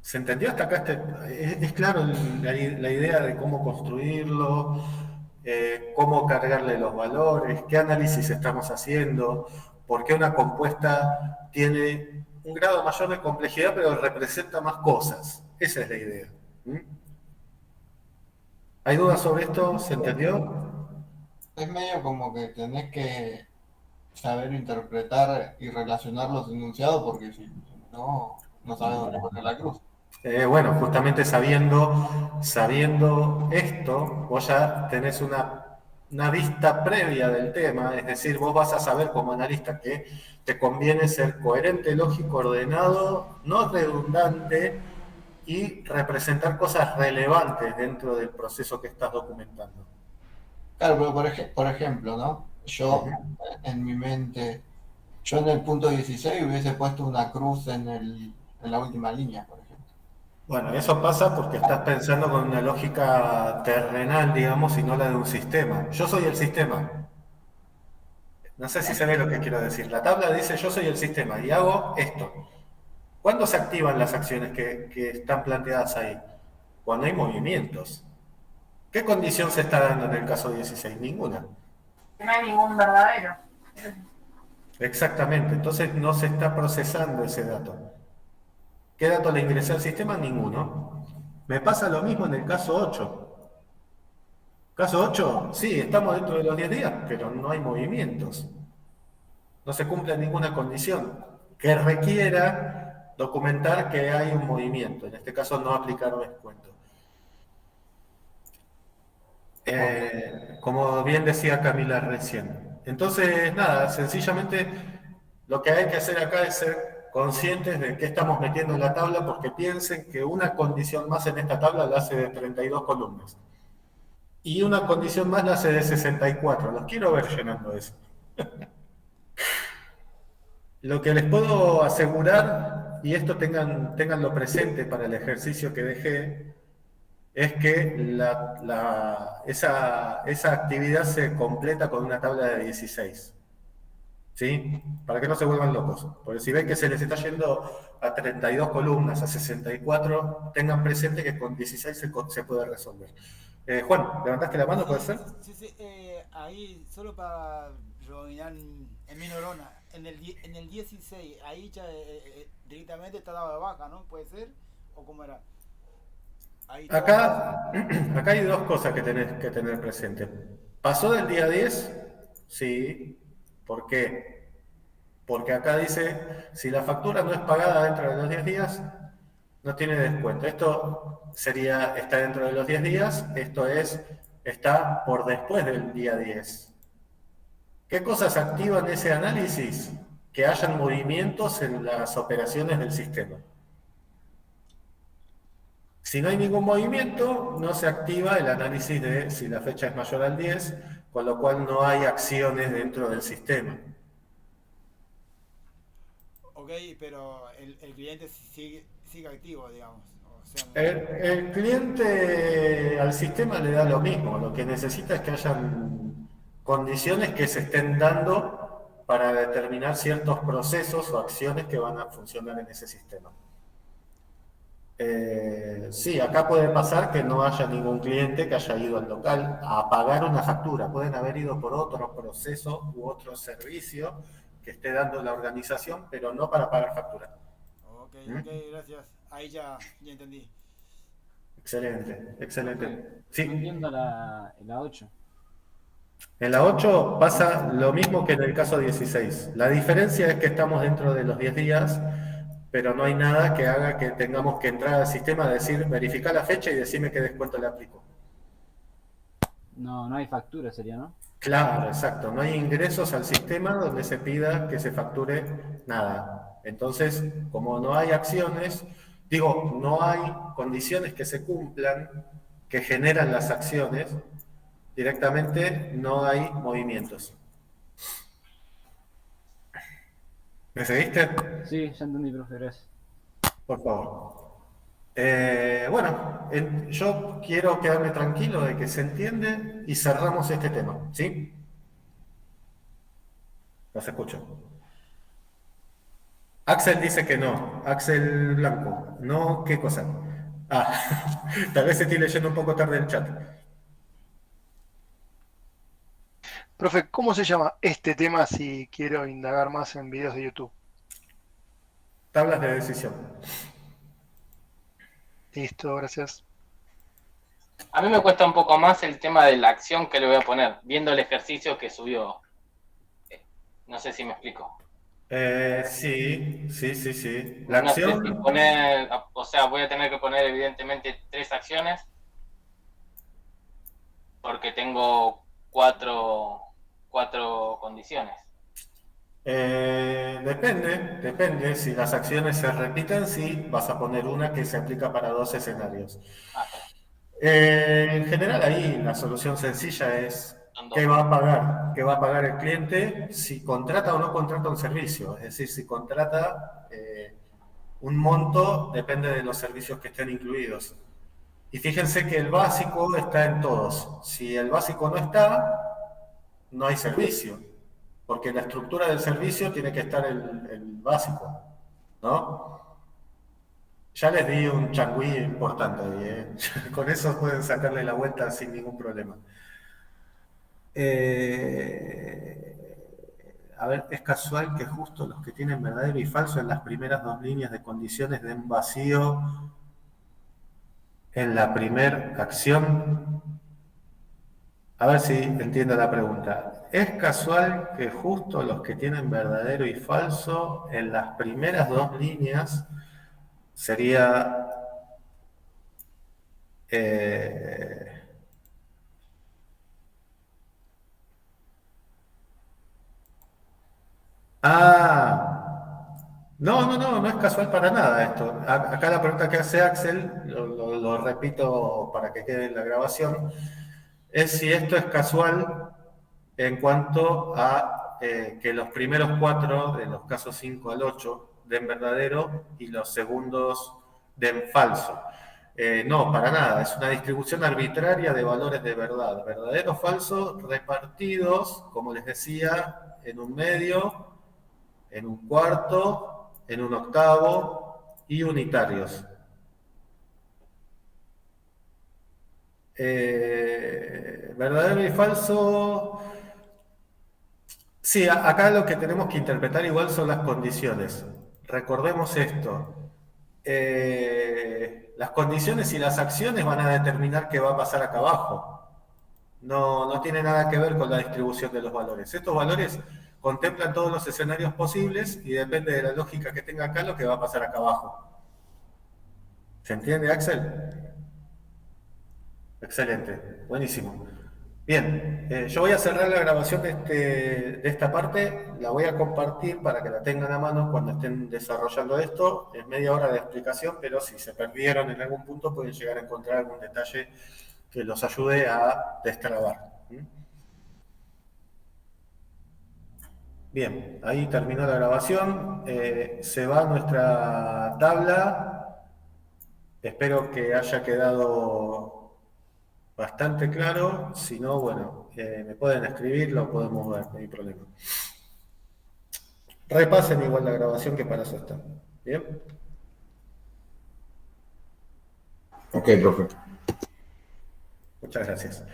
¿Se entendió hasta acá? Es claro la idea de cómo construirlo, cómo cargarle los valores, qué análisis estamos haciendo, por qué una compuesta tiene un grado mayor de complejidad pero representa más cosas. Esa es la idea. ¿Hay dudas sobre esto? ¿Se entendió? Es medio como que tenés que saber interpretar y relacionar los enunciados porque si no, no sabes dónde poner la cruz. Bueno, justamente sabiendo esto, vos ya tenés una vista previa del tema, es decir, vos vas a saber como analista que te conviene ser coherente, lógico, ordenado, no redundante y representar cosas relevantes dentro del proceso que estás documentando. Claro, pero por ejemplo, ¿no? Yo, en mi mente, yo en el punto 16 hubiese puesto una cruz en la última línea, por ejemplo. Bueno, eso pasa porque estás pensando con una lógica terrenal, digamos, y no la de un sistema. Yo soy el sistema. No sé si se ve lo que quiero decir. La tabla dice yo soy el sistema y hago esto. ¿Cuándo se activan las acciones que están planteadas ahí? Cuando hay movimientos. ¿Qué condición se está dando en el caso 16? Ninguna. No hay ningún verdadero. Exactamente, entonces no se está procesando ese dato. ¿Qué dato le ingresé al sistema? Ninguno. Me pasa lo mismo en el caso 8. Caso 8, sí, estamos dentro de los 10 días, pero no hay movimientos. No se cumple ninguna condición que requiera documentar que hay un movimiento. En este caso no aplicar descuento. Como bien decía Camila recién. Entonces, nada, sencillamente lo que hay que hacer acá es ser conscientes de qué estamos metiendo en la tabla, porque piensen que una condición más en esta tabla la hace de 32 columnas. Y una condición más la hace de 64. Los quiero ver llenando eso. Lo que les puedo asegurar, y esto tenganlo presente para el ejercicio que dejé, es que esa actividad se completa con una tabla de 16. ¿Sí? Para que no se vuelvan locos. Porque si ven que se les está yendo a 32 columnas, a 64, tengan presente que con 16 se puede resolver. Juan, ¿levantaste la mano? ¿Puede ser? Sí, ahí, solo para rebobinar en mi neurona, en el 16, ahí ya directamente está dado de baja, ¿no? ¿Puede ser? ¿O cómo era? Ahí acá hay dos cosas que tenés que tener presente. ¿Pasó del día 10? Sí. ¿Por qué? Porque acá dice, si la factura no es pagada dentro de los 10 días, no tiene descuento. Esto está dentro de los 10 días, esto está por después del día 10. ¿Qué cosas activan ese análisis? Que hayan movimientos en las operaciones del sistema. Si no hay ningún movimiento, no se activa el análisis de si la fecha es mayor al 10, con lo cual no hay acciones dentro del sistema. Ok, pero el cliente sigue activo, digamos. O sea, El cliente al sistema le da lo mismo, lo que necesita es que hayan condiciones que se estén dando para determinar ciertos procesos o acciones que van a funcionar en ese sistema. Sí, acá puede pasar que no haya ningún cliente que haya ido al local a pagar una factura. Pueden haber ido por otro proceso u otro servicio que esté dando la organización, pero no para pagar factura. Ok, gracias. Ahí ya entendí. Excelente. Sí. No entiendo la 8. En la 8 pasa lo mismo que en el caso 16. La diferencia es que estamos dentro de los 10 días, pero no hay nada que haga que tengamos que entrar al sistema, decir, verificar la fecha y decirme qué descuento le aplico. No hay factura, sería, ¿no? Claro, exacto. No hay ingresos al sistema donde se pida que se facture nada. Entonces, como no hay acciones, no hay condiciones que se cumplan, que generan las acciones, directamente no hay movimientos. ¿Me seguiste? Sí, ya entendí, profe, gracias. Por favor. Yo quiero quedarme tranquilo de que se entiende y cerramos este tema, ¿sí? Los escucho. Axel dice que no. Axel Blanco. No, ¿qué cosa? Tal vez estoy leyendo un poco tarde el chat. Profe, ¿cómo se llama este tema si quiero indagar más en videos de YouTube? Tablas de decisión. Listo, gracias. A mí me cuesta un poco más el tema de la acción que le voy a poner, viendo el ejercicio que subió. No sé si me explico. Sí. La acción... No sé si voy a tener que poner evidentemente 3 acciones, porque tengo 4 condiciones. Depende. Si las acciones se repiten, sí, vas a poner una que se aplica para 2 escenarios. En general, ahí la solución sencilla es ¿qué va a pagar? ¿Qué va a pagar el cliente si contrata o no contrata un servicio? Es decir, si contrata un monto, depende de los servicios que estén incluidos. Y fíjense que el básico está en todos. Si el básico no está, no hay servicio. Porque en la estructura del servicio tiene que estar el básico, ¿no? Ya les di un changüí importante ahí, ¿eh? Con eso pueden sacarle la vuelta sin ningún problema. A ver, es casual que justo los que tienen verdadero y falso en las primeras 2 líneas de condiciones den vacío en la primera acción. A ver si entiendo la pregunta. ¿Es casual que justo los que tienen verdadero y falso en las primeras 2 líneas sería... No es casual para nada esto. Acá la pregunta que hace Axel, lo repito para que quede en la grabación, es si esto es casual en cuanto a que los primeros 4, de los casos 5 al 8, den verdadero y los segundos den falso. No, para nada, es una distribución arbitraria de valores de verdad. Verdadero, falso, repartidos, como les decía, en un medio, en un cuarto, en un octavo y unitarios. Verdadero y falso. Sí, acá lo que tenemos que interpretar igual son las condiciones. Recordemos esto. Las condiciones y las acciones van a determinar qué va a pasar acá abajo. No tiene nada que ver con la distribución de los valores. Estos valores contemplan todos los escenarios posibles y depende de la lógica que tenga acá lo que va a pasar acá abajo. ¿Se entiende, Axel? Excelente, buenísimo. Bien, yo voy a cerrar la grabación de esta parte, la voy a compartir para que la tengan a mano cuando estén desarrollando esto. Es media hora de explicación, pero si se perdieron en algún punto pueden llegar a encontrar algún detalle que los ayude a destrabar. Bien, ahí terminó la grabación, se va nuestra tabla. Espero que haya quedado bastante claro. Si no, bueno, me pueden escribir, lo podemos ver, no hay problema. Repasen igual la grabación, que para eso está. ¿Bien? Ok, profe. Muchas gracias.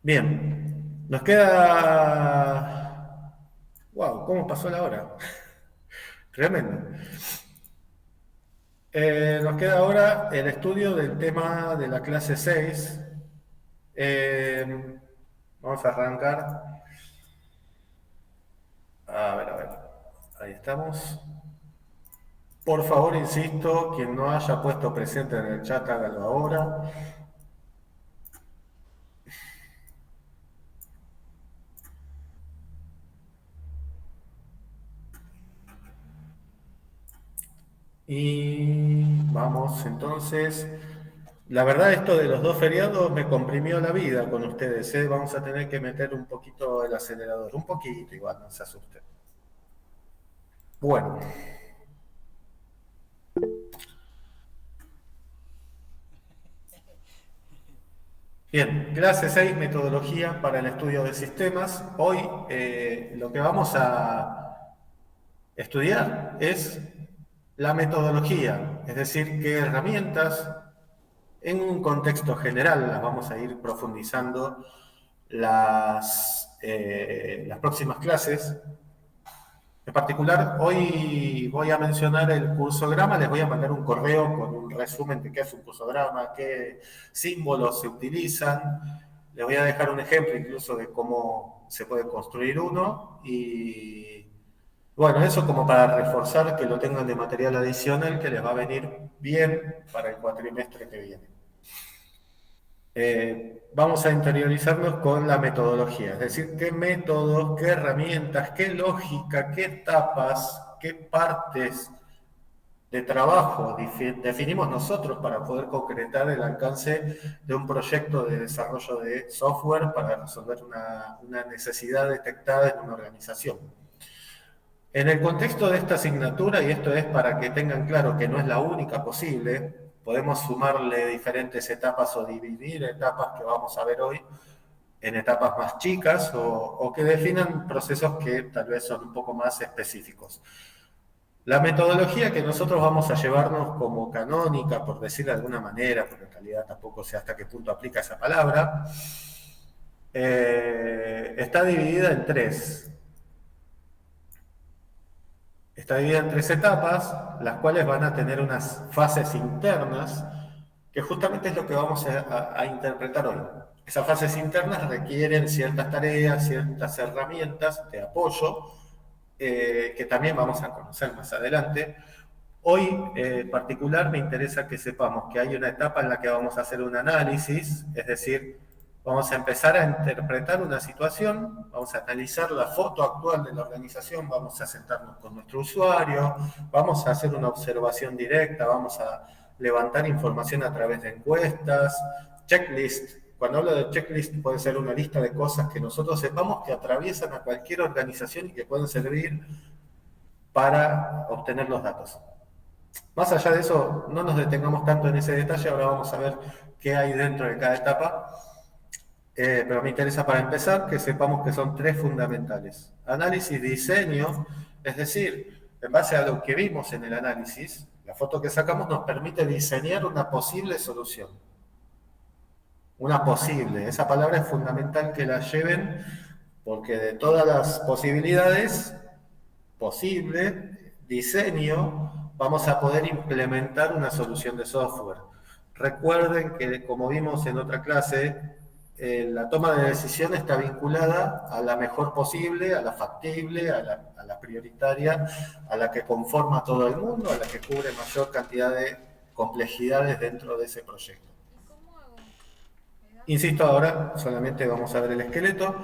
Bien, nos queda... ¡Wow! ¿Cómo pasó la hora? Tremendo. Nos queda ahora el estudio del tema de la clase 6. Vamos a arrancar. A ver. Ahí estamos. Por favor, insisto, quien no haya puesto presente en el chat, hágalo ahora. Y vamos entonces. La verdad, esto de los 2 feriados me comprimió la vida con ustedes, ¿eh? Vamos a tener que meter un poquito el acelerador, un poquito igual, no se asusten. Bueno. Bien, clase 6, metodología para el estudio de sistemas. Hoy lo que vamos a estudiar es la metodología, es decir, qué herramientas, en un contexto general, las vamos a ir profundizando las próximas clases. En particular, hoy voy a mencionar el cursograma, les voy a mandar un correo con un resumen de qué es un cursograma, qué símbolos se utilizan. Les voy a dejar un ejemplo incluso de cómo se puede construir uno. Y bueno, eso como para reforzar que lo tengan de material adicional que les va a venir bien para el cuatrimestre que viene. Vamos a interiorizarnos con la metodología, es decir, qué métodos, qué herramientas, qué lógica, qué etapas, qué partes de trabajo definimos nosotros para poder concretar el alcance de un proyecto de desarrollo de software para resolver una necesidad detectada en una organización. En el contexto de esta asignatura, y esto es para que tengan claro que no es la única posible, podemos sumarle diferentes etapas o dividir etapas que vamos a ver hoy en etapas más chicas o que definan procesos que tal vez son un poco más específicos. La metodología que nosotros vamos a llevarnos como canónica, por decir de alguna manera, porque en realidad tampoco sé hasta qué punto aplica esa palabra, está dividida en 3. Está dividida en 3 etapas, las cuales van a tener unas fases internas, que justamente es lo que vamos a interpretar hoy. Esas fases internas requieren ciertas tareas, ciertas herramientas de apoyo, que también vamos a conocer más adelante. Hoy, en particular, me interesa que sepamos que hay una etapa en la que vamos a hacer un análisis, es decir, vamos a empezar a interpretar una situación, vamos a analizar la foto actual de la organización, vamos a sentarnos con nuestro usuario, vamos a hacer una observación directa, vamos a levantar información a través de encuestas, checklists, Cuando hablo de checklist puede ser una lista de cosas que nosotros sepamos que atraviesan a cualquier organización y que pueden servir para obtener los datos. Más allá de eso, no nos detengamos tanto en ese detalle, ahora vamos a ver qué hay dentro de cada etapa. Pero me interesa para empezar que sepamos que son 3 fundamentales. Análisis, diseño, es decir, en base a lo que vimos en el análisis, la foto que sacamos nos permite diseñar una posible solución. Una posible, esa palabra es fundamental que la lleven porque de todas las posibilidades, posible, diseño, vamos a poder implementar una solución de software. Recuerden que, como vimos en otra clase, la toma de decisión está vinculada a la mejor posible, a la factible, a la prioritaria, a la que conforma a todo el mundo, a la que cubre mayor cantidad de complejidades dentro de ese proyecto. Insisto, ahora solamente vamos a ver el esqueleto.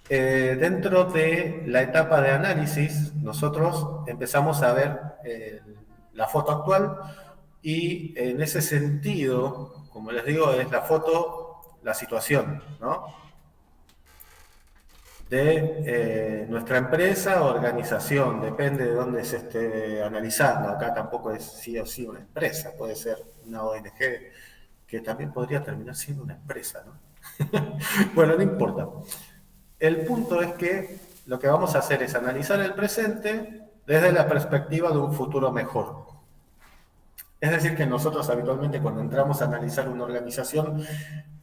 Dentro de la etapa de análisis, nosotros empezamos a ver la foto actual y en ese sentido, como les digo, es la foto, la situación, ¿no? De nuestra empresa o organización, depende de dónde se esté analizando. Acá tampoco es sí o sí una empresa, puede ser una ONG que también podría terminar siendo una empresa, ¿no? Bueno, no importa. El punto es que lo que vamos a hacer es analizar el presente desde la perspectiva de un futuro mejor. Es decir, que nosotros habitualmente cuando entramos a analizar una organización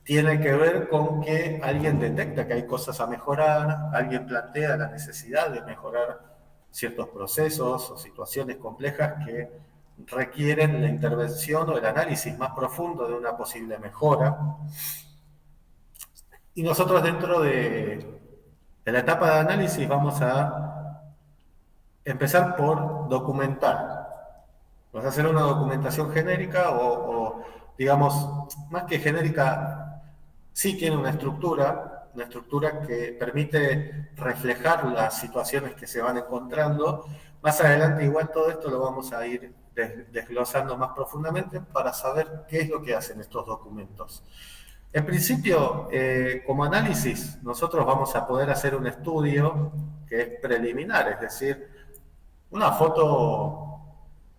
tiene que ver con que alguien detecta que hay cosas a mejorar, alguien plantea la necesidad de mejorar ciertos procesos o situaciones complejas que requieren la intervención o el análisis más profundo de una posible mejora. Y nosotros dentro de la etapa de análisis vamos a empezar por documentar. Vamos a hacer una documentación genérica o digamos, más que genérica, sí tiene una estructura que permite reflejar las situaciones que se van encontrando. Más adelante igual todo esto lo vamos a ir desglosando más profundamente para saber qué es lo que hacen estos documentos. En principio, como análisis, nosotros vamos a poder hacer un estudio que es preliminar, es decir, una foto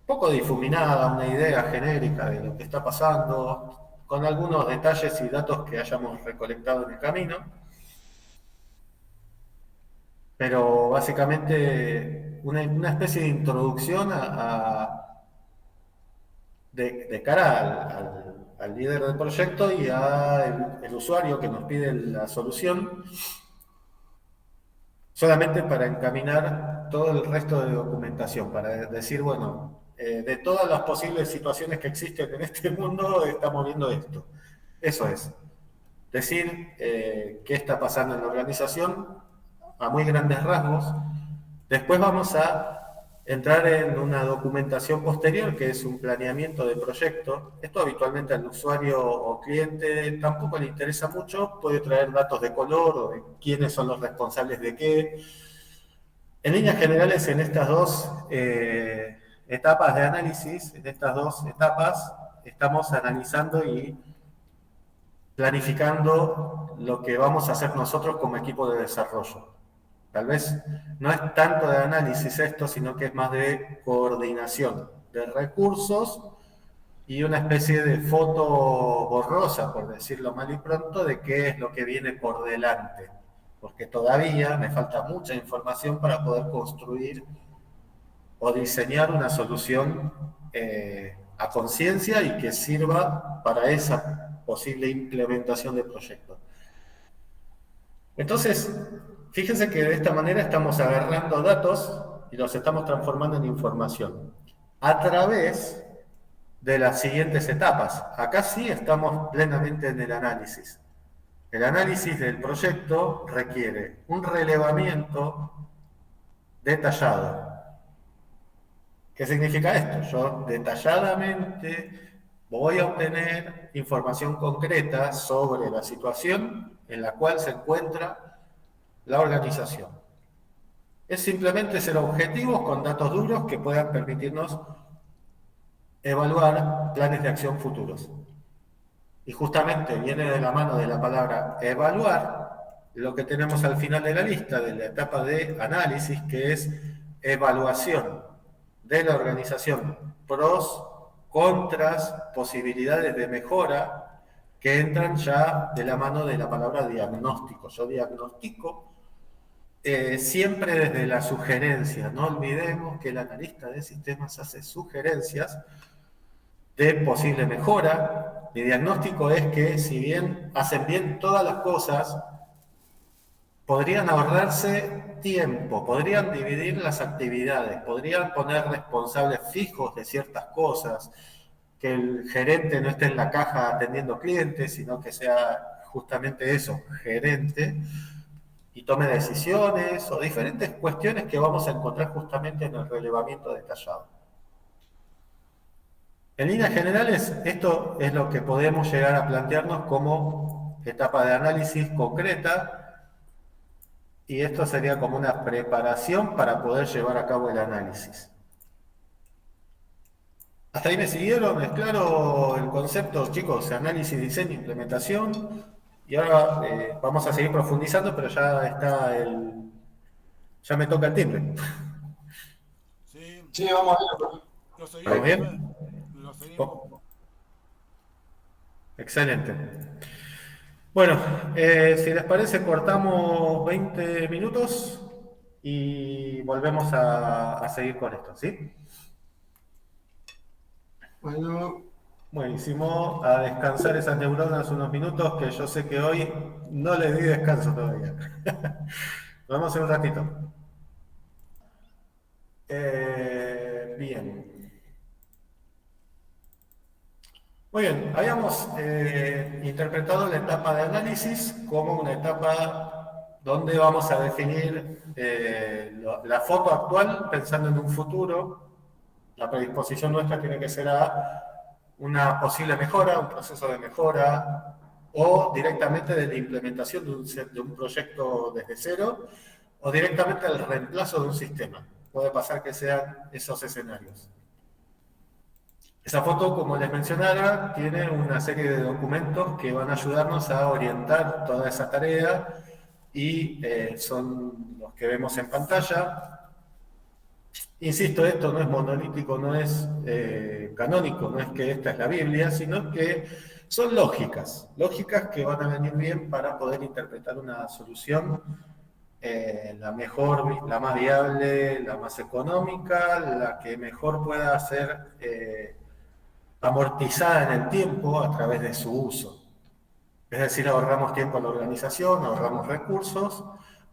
poco difuminada, una idea genérica de lo que está pasando, con algunos detalles y datos que hayamos recolectado en el camino. Pero básicamente una especie de introducción de cara al líder del proyecto y al usuario que nos pide la solución, solamente para encaminar todo el resto de documentación, para decir, bueno, de todas las posibles situaciones que existen en este mundo, estamos viendo esto. Eso es. Decir qué está pasando en la organización a muy grandes rasgos. Después vamos a entrar en una documentación posterior, que es un planeamiento de proyecto. Esto habitualmente al usuario o cliente tampoco le interesa mucho, puede traer datos de color o de quiénes son los responsables de qué. En líneas generales, en estas dos etapas de análisis, en estas dos etapas, estamos analizando y planificando lo que vamos a hacer nosotros como equipo de desarrollo. Tal vez no es tanto de análisis esto, sino que es más de coordinación de recursos y una especie de foto borrosa, por decirlo mal y pronto, de qué es lo que viene por delante. Porque todavía me falta mucha información para poder construir o diseñar una solución a conciencia y que sirva para esa posible implementación del proyecto. Entonces, fíjense que de esta manera estamos agarrando datos y los estamos transformando en información a través de las siguientes etapas. Acá sí estamos plenamente en el análisis. El análisis del proyecto requiere un relevamiento detallado. ¿Qué significa esto? Yo detalladamente voy a obtener información concreta sobre la situación en la cual se encuentra la organización. Es simplemente ser objetivos con datos duros que puedan permitirnos evaluar planes de acción futuros. y justamente viene de la mano de la palabra evaluar, lo que tenemos al final de la lista, de la etapa de análisis, que es evaluación de la organización, pros, contras, posibilidades de mejora, que entran ya de la mano de la palabra diagnóstico. Yo diagnostico siempre desde la sugerencia. No olvidemos que el analista de sistemas hace sugerencias de posible mejora. Mi diagnóstico es que si bien hacen bien todas las cosas, podrían ahorrarse tiempo, podrían dividir las actividades, podrían poner responsables fijos de ciertas cosas, que el gerente no esté en la caja atendiendo clientes, sino que sea justamente eso, gerente, y tome decisiones o diferentes cuestiones que vamos a encontrar justamente en el relevamiento detallado. En líneas generales, esto es lo que podemos llegar a plantearnos como etapa de análisis concreta, y esto sería como una preparación para poder llevar a cabo el análisis. ¿Hasta ahí me siguieron? ¿Es claro el concepto, chicos? Análisis, diseño, implementación. Y ahora vamos a seguir profundizando, pero ya está ya me toca el timbre. Sí, vamos a ver. ¿Estamos bien? Excelente. Bueno, si les parece, cortamos 20 minutos y volvemos a seguir con esto, ¿sí? Bueno. Buenísimo, a descansar esas neuronas unos minutos, que yo sé que hoy no les di descanso todavía. Nos vemos en un ratito. Bien. Muy bien, habíamos interpretado la etapa de análisis como una etapa donde vamos a definir la foto actual pensando en un futuro. La predisposición nuestra tiene que ser a una posible mejora, un proceso de mejora, o directamente de la implementación de un proyecto desde cero, o directamente al reemplazo de un sistema. Puede pasar que sean esos escenarios. Esa foto, como les mencionaba, tiene una serie de documentos que van a ayudarnos a orientar toda esa tarea y son los que vemos en pantalla. Insisto, esto no es monolítico, no es canónico, no es que esta es la Biblia, sino que son lógicas que van a venir bien para poder interpretar una solución la mejor, la más viable, la más económica, la que mejor pueda ser amortizada en el tiempo a través de su uso. Es decir, ahorramos tiempo en la organización, ahorramos recursos,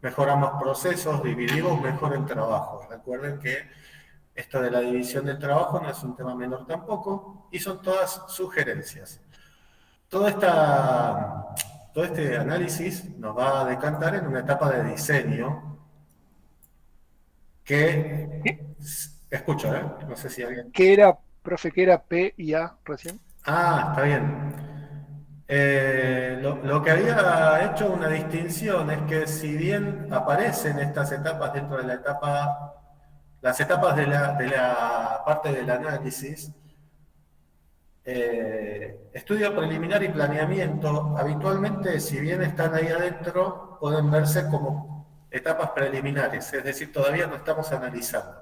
mejoramos procesos, dividimos mejor el trabajo. Recuerden que esto de la división del trabajo no es un tema menor tampoco, y son todas sugerencias. Todo este análisis nos va a decantar en una etapa de diseño que... Escucho, no sé si alguien... ¿Qué era, profe, qué era P y A recién? Ah, está bien. Lo que había hecho una distinción es que si bien aparecen estas etapas dentro de la etapa, las etapas de la parte del análisis, estudio preliminar y planeamiento, habitualmente, si bien están ahí adentro, pueden verse como etapas preliminares, es decir, todavía no estamos analizando.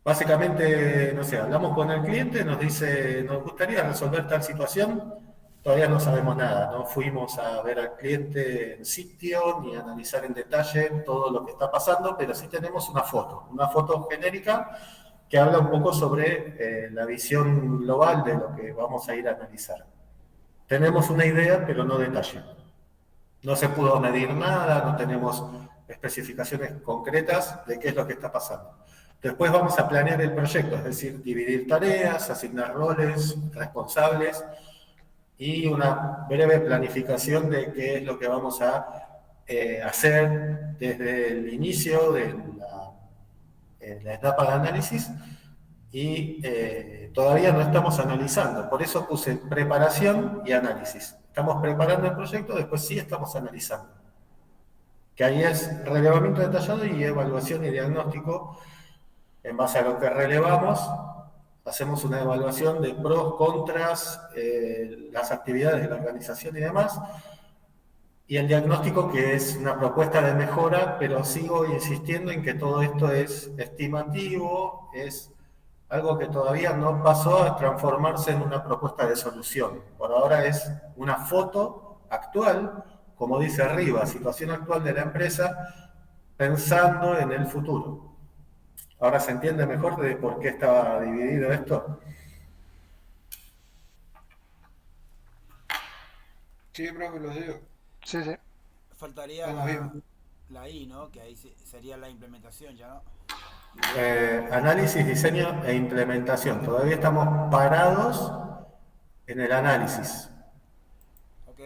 Básicamente, no sé, hablamos con el cliente, nos dice, nos gustaría resolver tal situación, todavía no sabemos nada, no fuimos a ver al cliente en sitio, ni a analizar en detalle todo lo que está pasando, pero sí tenemos una foto genérica que habla un poco sobre la visión global de lo que vamos a ir a analizar. Tenemos una idea, pero no detalle. No se pudo medir nada, no tenemos especificaciones concretas de qué es lo que está pasando. Después vamos a planear el proyecto, es decir, dividir tareas, asignar roles, responsables y una breve planificación de qué es lo que vamos a hacer desde el inicio de la etapa de análisis y todavía no estamos analizando. Por eso puse preparación y análisis. Estamos preparando el proyecto, después sí estamos analizando. Que ahí es relevamiento detallado y evaluación y diagnóstico. En base a lo que relevamos, hacemos una evaluación de pros, contras, las actividades de la organización y demás, y el diagnóstico, que es una propuesta de mejora, pero sigo insistiendo en que todo esto es estimativo, es algo que todavía no pasó a transformarse en una propuesta de solución. Por ahora es una foto actual, como dice arriba, situación actual de la empresa, pensando en el futuro. ¿Ahora se entiende mejor de por qué estaba dividido esto? Sí, profe, lo digo. Sí, sí. Faltaría Estamos bien. la I, ¿no? Que ahí sería la implementación ya, ¿no? Análisis, diseño e implementación. Todavía estamos parados en el análisis. Ok.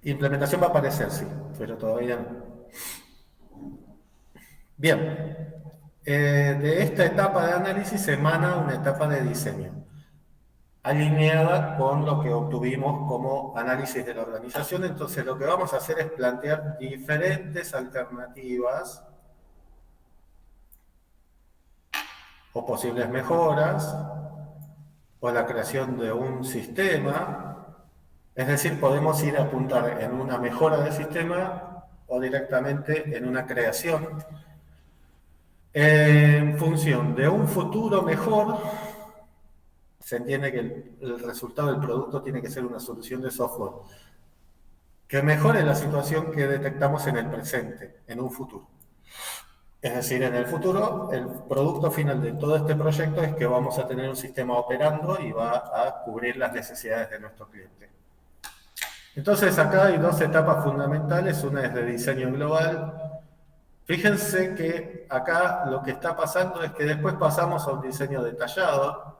Implementación va a aparecer, sí, pero todavía no. Bien. De esta etapa de análisis emana una etapa de diseño, alineada con lo que obtuvimos como análisis de la organización. Entonces lo que vamos a hacer es plantear diferentes alternativas o posibles mejoras, o la creación de un sistema. Es decir, podemos ir a apuntar en una mejora del sistema o directamente en una creación, en función de un futuro mejor. Se entiende que el resultado del producto tiene que ser una solución de software que mejore la situación que detectamos en el presente, en un futuro. Es decir, en el futuro, el producto final de todo este proyecto es que vamos a tener un sistema operando y va a cubrir las necesidades de nuestro cliente. Entonces, acá hay dos etapas fundamentales. Una es de diseño global. Fíjense que acá lo que está pasando es que después pasamos a un diseño detallado.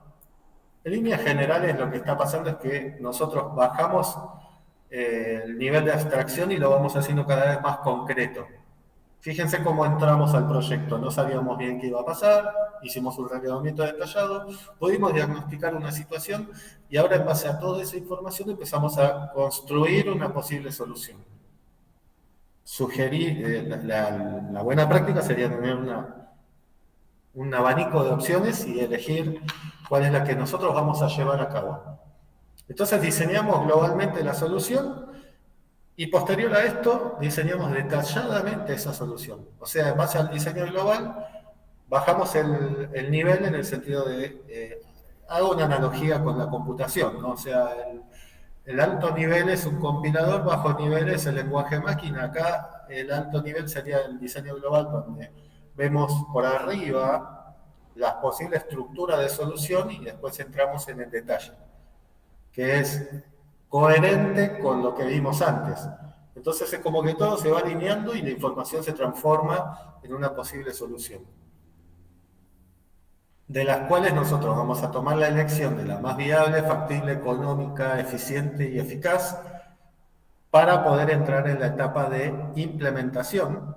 En líneas generales, lo que está pasando es que nosotros bajamos el nivel de abstracción y lo vamos haciendo cada vez más concreto. Fíjense cómo entramos al proyecto, no sabíamos bien qué iba a pasar, hicimos un relevamiento detallado, pudimos diagnosticar una situación y ahora en base a toda esa información empezamos a construir una posible solución. Sugerir, la buena práctica sería tener un abanico de opciones y elegir cuál es la que nosotros vamos a llevar a cabo. Entonces diseñamos globalmente la solución y posterior a esto diseñamos detalladamente esa solución. O sea, en base al diseño global, bajamos el nivel en el sentido de, hago una analogía con la computación, ¿no? O sea, el alto nivel es un compilador, bajo nivel es el lenguaje máquina. Acá el alto nivel sería el diseño global, donde vemos por arriba la posible estructura de solución y después entramos en el detalle, que es coherente con lo que vimos antes. Entonces es como que todo se va alineando y la información se transforma en una posible solución, de las cuales nosotros vamos a tomar la elección de la más viable, factible, económica, eficiente y eficaz, para poder entrar en la etapa de implementación,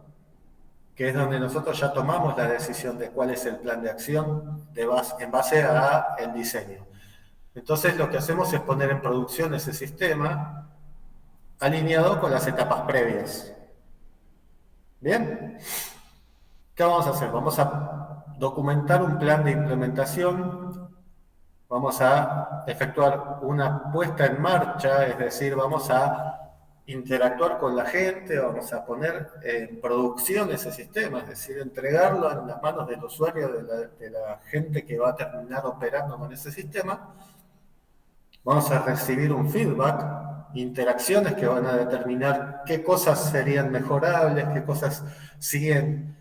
que es donde nosotros ya tomamos la decisión de cuál es el plan de acción en base a el diseño. Entonces lo que hacemos es poner en producción ese sistema alineado con las etapas previas. ¿Bien? ¿Qué vamos a hacer? Vamos a documentar un plan de implementación, vamos a efectuar una puesta en marcha, es decir, vamos a interactuar con la gente, vamos a poner en producción ese sistema, es decir, entregarlo en las manos del usuario, de la gente que va a terminar operando con ese sistema. Vamos a recibir un feedback, interacciones que van a determinar qué cosas serían mejorables, qué cosas siguen,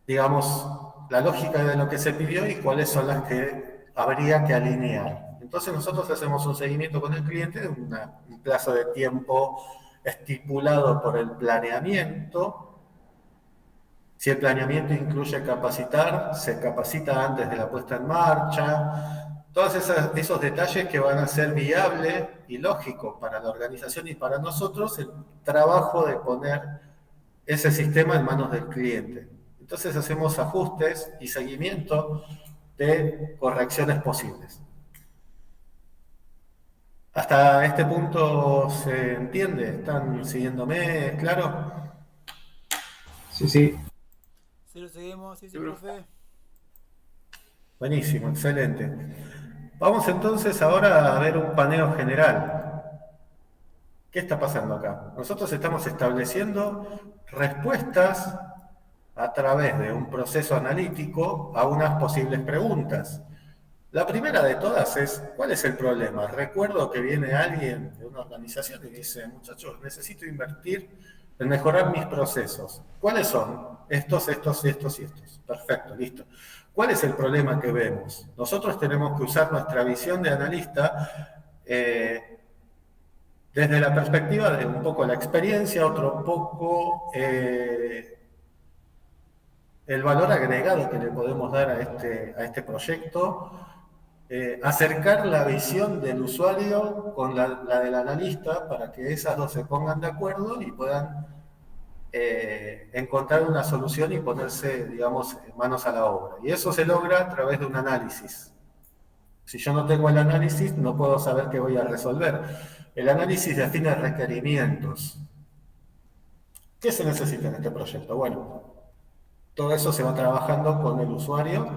digamos, la lógica de lo que se pidió y cuáles son las que habría que alinear. Entonces nosotros hacemos un seguimiento con el cliente de un plazo de tiempo estipulado por el planeamiento. Si el planeamiento incluye capacitar, se capacita antes de la puesta en marcha. Todos esos detalles que van a ser viables y lógicos para la organización y para nosotros, el trabajo de poner ese sistema en manos del cliente. Entonces hacemos ajustes y seguimiento de correcciones posibles. ¿Hasta este punto se entiende? ¿Están siguiéndome? ¿Claro? Sí, sí. Sí, lo seguimos, sí, profe. Buenísimo, excelente. Vamos entonces ahora a ver un paneo general. ¿Qué está pasando acá? Nosotros estamos estableciendo respuestas a través de un proceso analítico a unas posibles preguntas. La primera de todas es, ¿cuál es el problema? Recuerdo que viene alguien de una organización y dice, muchachos, necesito invertir en mejorar mis procesos. ¿Cuáles son? Estos, estos, estos y estos. Perfecto, listo. ¿Cuál es el problema que vemos? Nosotros tenemos que usar nuestra visión de analista desde la perspectiva de un poco la experiencia, otro poco el valor agregado que le podemos dar a este proyecto, acercar la visión del usuario con la del analista para que esas dos se pongan de acuerdo y puedan encontrar una solución y ponerse, digamos, manos a la obra. Y eso se logra a través de un análisis. Si yo no tengo el análisis, no puedo saber qué voy a resolver. El análisis define requerimientos. ¿Qué se necesita en este proyecto? Bueno, todo eso se va trabajando con el usuario,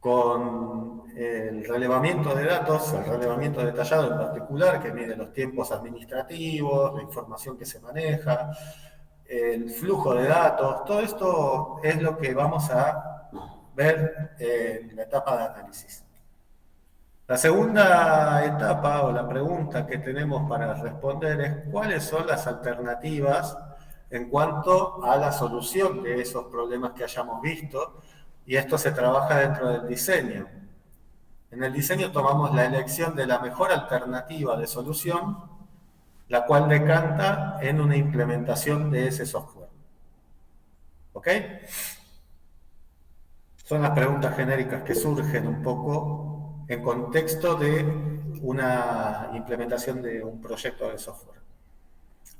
con el relevamiento de datos, el relevamiento detallado en particular, que mide los tiempos administrativos, la información que se maneja, el flujo de datos. Todo esto es lo que vamos a ver en la etapa de análisis. La segunda etapa o la pregunta que tenemos para responder es cuáles son las alternativas en cuanto a la solución de esos problemas que hayamos visto, y esto se trabaja dentro del diseño. En el diseño tomamos la elección de la mejor alternativa de solución, la cual decanta en una implementación de ese software. ¿Ok? Son las preguntas genéricas que surgen un poco en contexto de una implementación de un proyecto de software.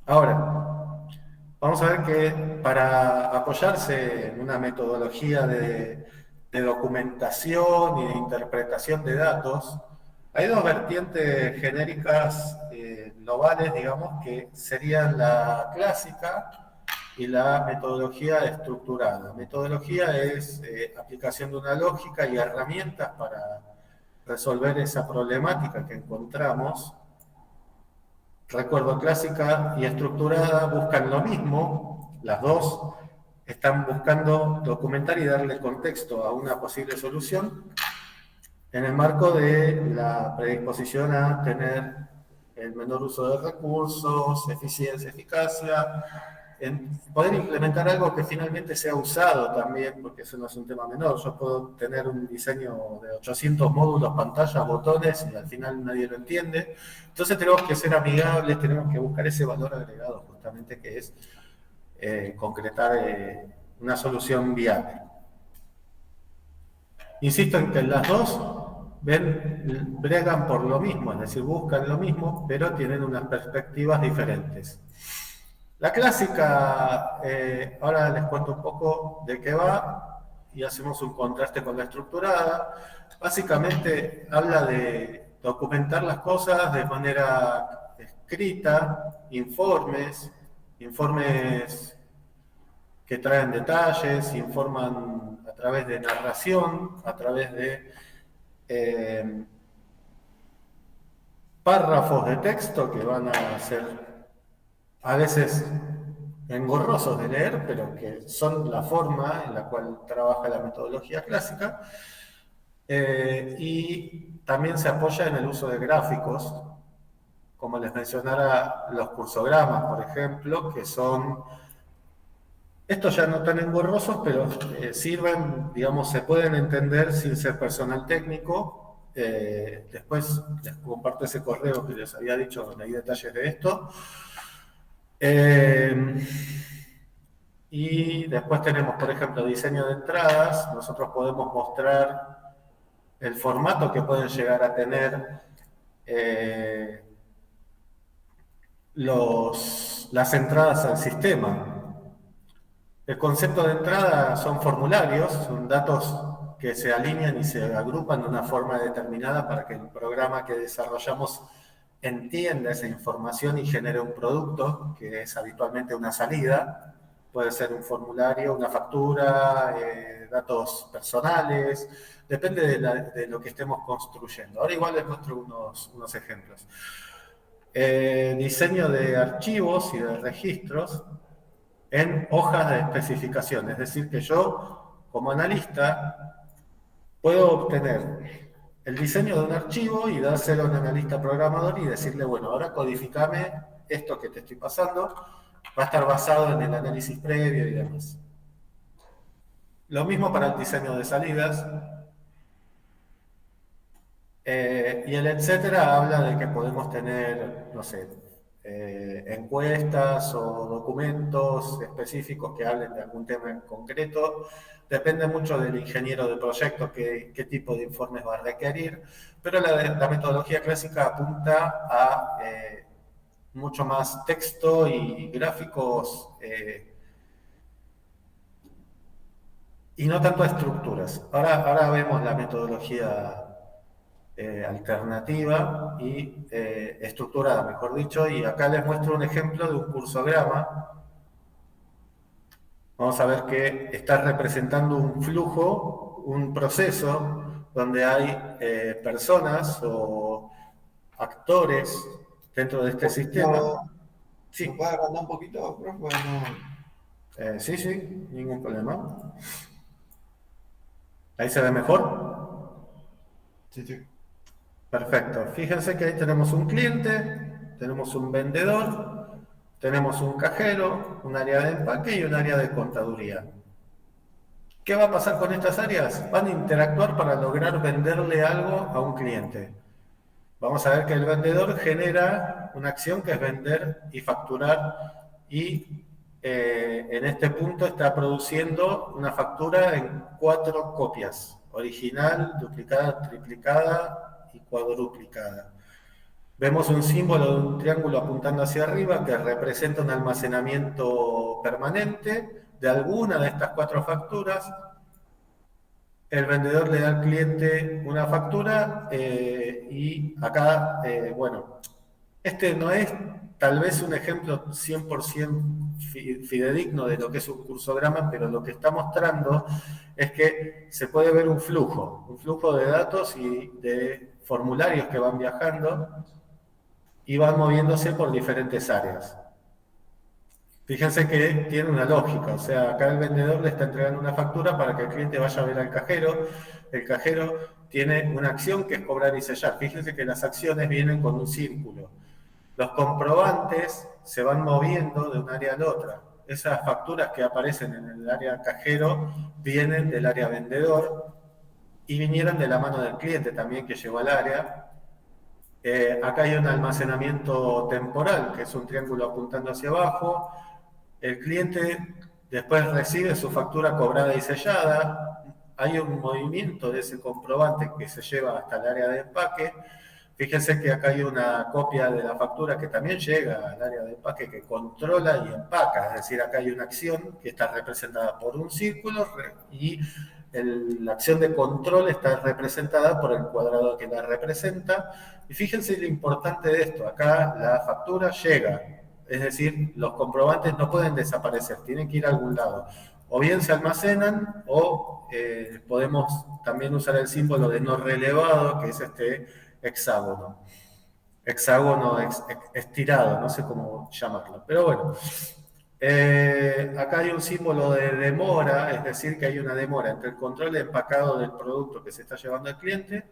Ahora, vamos a ver que para apoyarse en una metodología de documentación y de interpretación de datos, hay dos vertientes genéricas globales, digamos, que serían la clásica y la metodología estructurada. Metodología es aplicación de una lógica y herramientas para resolver esa problemática que encontramos. Recuerdo, clásica y estructurada buscan lo mismo, las dos están buscando documentar y darle contexto a una posible solución en el marco de la predisposición a tener el menor uso de recursos, eficiencia, eficacia, en poder implementar algo que finalmente sea usado también, porque eso no es un tema menor. Yo puedo tener un diseño de 800 módulos, pantallas, botones, y al final nadie lo entiende. Entonces tenemos que ser amigables, tenemos que buscar ese valor agregado, justamente, que es concretar una solución viable. Insisto en que las dos bregan por lo mismo, es decir, buscan lo mismo, pero tienen unas perspectivas diferentes. La clásica, ahora les cuento un poco de qué va y hacemos un contraste con la estructurada. Básicamente habla de documentar las cosas de manera escrita, informes que traen detalles, informan a través de narración, a través de párrafos de texto que van a ser a veces engorrosos de leer, pero que son la forma en la cual trabaja la metodología clásica, y también se apoya en el uso de gráficos, como les mencionara los cursogramas, por ejemplo, que son, estos ya no tan engorrosos, pero sirven, digamos, se pueden entender sin ser personal técnico. Después les comparto ese correo que les había dicho, leí detalles de esto. Y después tenemos, por ejemplo, diseño de entradas. Nosotros podemos mostrar el formato que pueden llegar a tener las entradas al sistema. El concepto de entrada son formularios, son datos que se alinean y se agrupan de una forma determinada para que el programa que desarrollamos entienda esa información y genere un producto, que es habitualmente una salida. puede ser un formulario, una factura, datos personales, depende de lo que estemos construyendo. Ahora igual les muestro unos ejemplos. Diseño de archivos y de registros en hojas de especificación, es decir, que yo como analista puedo obtener el diseño de un archivo y dárselo a un analista programador y decirle, bueno, ahora codificame esto que te estoy pasando, va a estar basado en el análisis previo y demás. Lo mismo para el diseño de salidas. Y el etcétera habla de que podemos tener, no sé, encuestas o documentos específicos que hablen de algún tema en concreto. Depende mucho del ingeniero de proyecto qué tipo de informes va a requerir, pero la metodología clásica apunta a mucho más texto y gráficos y no tanto a estructuras. Ahora vemos la metodología alternativa y estructurada, mejor dicho, y acá les muestro un ejemplo de un cursograma. Vamos a ver que está representando un flujo, un proceso donde hay personas o actores dentro de este sistema. Sí. ¿Me puede agrandar un poquito, profe? Sí, ningún problema. ¿Ahí se ve mejor? Sí. Perfecto. Fíjense que ahí tenemos un cliente, tenemos un vendedor, tenemos un cajero, un área de empaque y un área de contaduría. ¿Qué va a pasar con estas áreas? Van a interactuar para lograr venderle algo a un cliente. Vamos a ver que el vendedor genera una acción que es vender y facturar y en este punto está produciendo una factura en 4 copias: original, duplicada, triplicada y cuadruplicada. Vemos un símbolo de un triángulo apuntando hacia arriba que representa un almacenamiento permanente de alguna de estas 4 facturas. El vendedor le da al cliente una factura y acá, bueno, este no es tal vez un ejemplo 100% fidedigno de lo que es un cursograma, pero lo que está mostrando es que se puede ver un flujo de datos y de formularios que van viajando y van moviéndose por diferentes áreas. Fíjense que tiene una lógica, o sea, acá el vendedor le está entregando una factura para que el cliente vaya a ver al cajero. El cajero tiene una acción que es cobrar y sellar. Fíjense que las acciones vienen con un círculo. Los comprobantes se van moviendo de un área al otra. Esas facturas que aparecen en el área cajero vienen del área vendedor y vinieron de la mano del cliente también que llegó al área. Acá hay un almacenamiento temporal, que es un triángulo apuntando hacia abajo. El cliente después recibe su factura cobrada y sellada. Hay un movimiento de ese comprobante que se lleva hasta el área de empaque. Fíjense que acá hay una copia de la factura que también llega al área de empaque que controla y empaca. Es decir, acá hay una acción que está representada por un círculo y la acción de control está representada por el cuadrado que la representa. Y fíjense lo importante de esto. Acá la factura llega. Es decir, los comprobantes no pueden desaparecer, tienen que ir a algún lado. O bien se almacenan o podemos también usar el símbolo de no relevado, que es este hexágono. Hexágono estirado, no sé cómo llamarlo. Pero bueno, acá hay un símbolo de demora, es decir, que hay una demora entre el control de empacado del producto que se está llevando al cliente.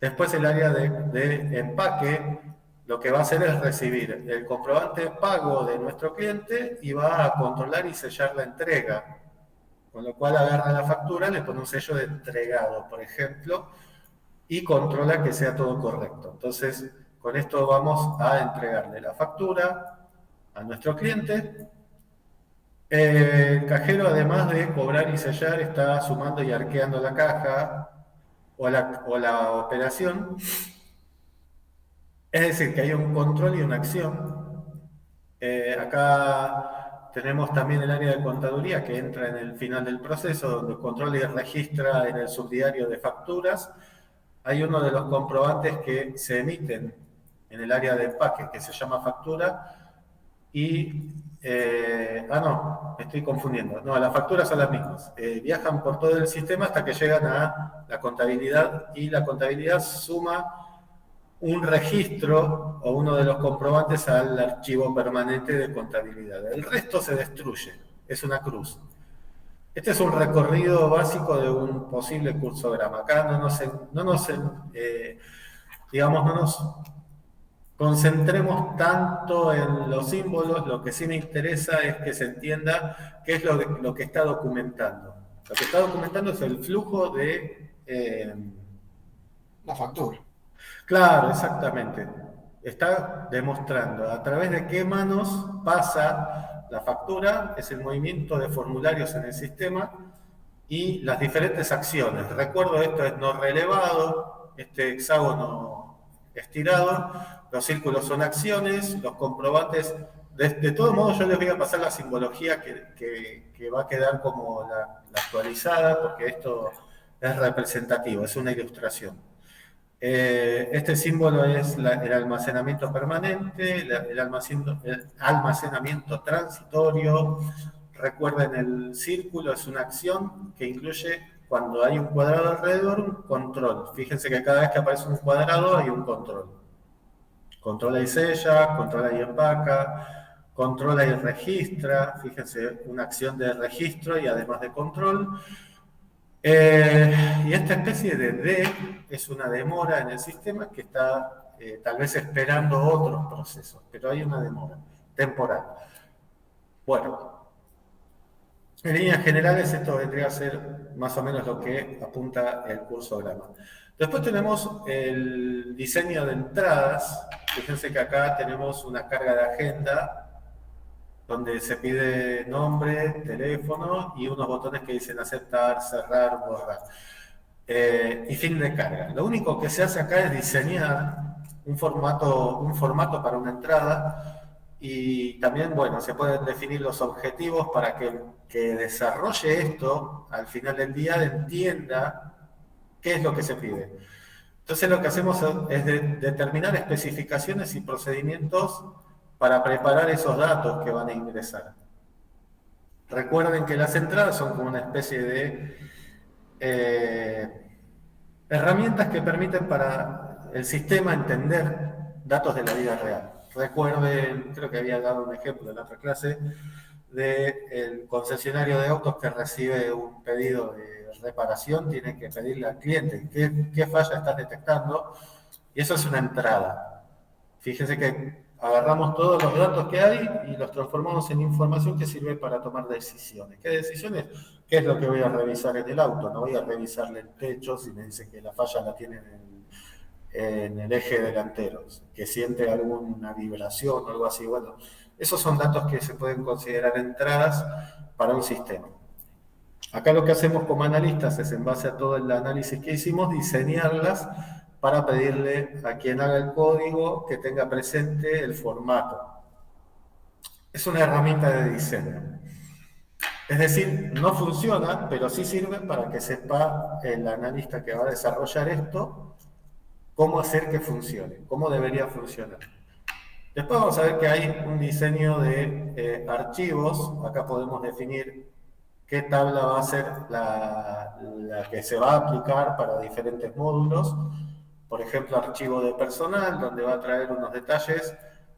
Después el área de empaque lo que va a hacer es recibir el comprobante de pago de nuestro cliente y va a controlar y sellar la entrega. Con lo cual agarra la factura, le pone un sello de entregado, por ejemplo, y controla que sea todo correcto. Entonces, con esto vamos a entregarle la factura a nuestro cliente. El cajero, además de cobrar y sellar, está sumando y arqueando la caja o la operación. Es decir, que hay un control y una acción. Acá tenemos también el área de contaduría que entra en el final del proceso, donde controla y registra en el subdiario de facturas. Hay uno de los comprobantes que se emiten en el área de empaque, que se llama factura, y No, me estoy confundiendo. No, las facturas son las mismas. Viajan por todo el sistema hasta que llegan a la contabilidad y la contabilidad suma un registro o uno de los comprobantes al archivo permanente de contabilidad. El resto se destruye, es una cruz. Este es un recorrido básico de un posible cursograma. Acá no nos concentremos tanto en los símbolos, lo que sí me interesa es que se entienda qué es lo que está documentando. Lo que está documentando es el flujo de... la factura. Claro, exactamente. Está demostrando a través de qué manos pasa la factura, es el movimiento de formularios en el sistema y las diferentes acciones. Recuerdo, esto es no relevado, este hexágono estirado, los círculos son acciones, los comprobantes. De todo modo, yo les voy a pasar la simbología que va a quedar como la actualizada, porque esto es representativo, es una ilustración. Este símbolo es el almacenamiento permanente, el almacenamiento transitorio. Recuerden, el círculo es una acción que incluye, cuando hay un cuadrado alrededor, un control. Fíjense que cada vez que aparece un cuadrado hay un control. Controla y sella, controla y empaca, controla y registra. Fíjense, una acción de registro y además de control. Y esta especie de D es una demora en el sistema que está tal vez esperando otros procesos, pero hay una demora temporal. Bueno, en líneas generales esto vendría a ser más o menos lo que apunta el cursograma. Después tenemos el diseño de entradas. Fíjense que acá tenemos una carga de agenda donde se pide nombre, teléfono y unos botones que dicen aceptar, cerrar, borrar. Y fin de carga. Lo único que se hace acá es diseñar un formato para una entrada y también, bueno, se pueden definir los objetivos para que el que desarrolle esto al final del día entienda qué es lo que se pide. Entonces lo que hacemos es determinar especificaciones y procedimientos para preparar esos datos que van a ingresar. Recuerden que las entradas son como una especie de herramientas que permiten para el sistema entender datos de la vida real. Recuerden, creo que había dado un ejemplo en la otra clase, del concesionario de autos que recibe un pedido de reparación, tiene que pedirle al cliente qué falla estás detectando, y eso es una entrada. Fíjense que agarramos todos los datos que hay y los transformamos en información que sirve para tomar decisiones. ¿Qué decisiones? ¿Qué es lo que voy a revisar en el auto? No voy a revisarle el techo si me dice que la falla la tiene en el eje delantero, que siente alguna vibración o algo así. Bueno, esos son datos que se pueden considerar entradas para un sistema. Acá lo que hacemos como analistas es, en base a todo el análisis que hicimos, diseñarlas para pedirle a quien haga el código que tenga presente el formato. Es una herramienta de diseño. Es decir, no funciona, pero sí sirve para que sepa el analista que va a desarrollar esto cómo hacer que funcione, cómo debería funcionar. Después vamos a ver que hay un diseño de archivos. Acá podemos definir qué tabla va a ser la que se va a aplicar para diferentes módulos. Por ejemplo, archivo de personal, donde va a traer unos detalles.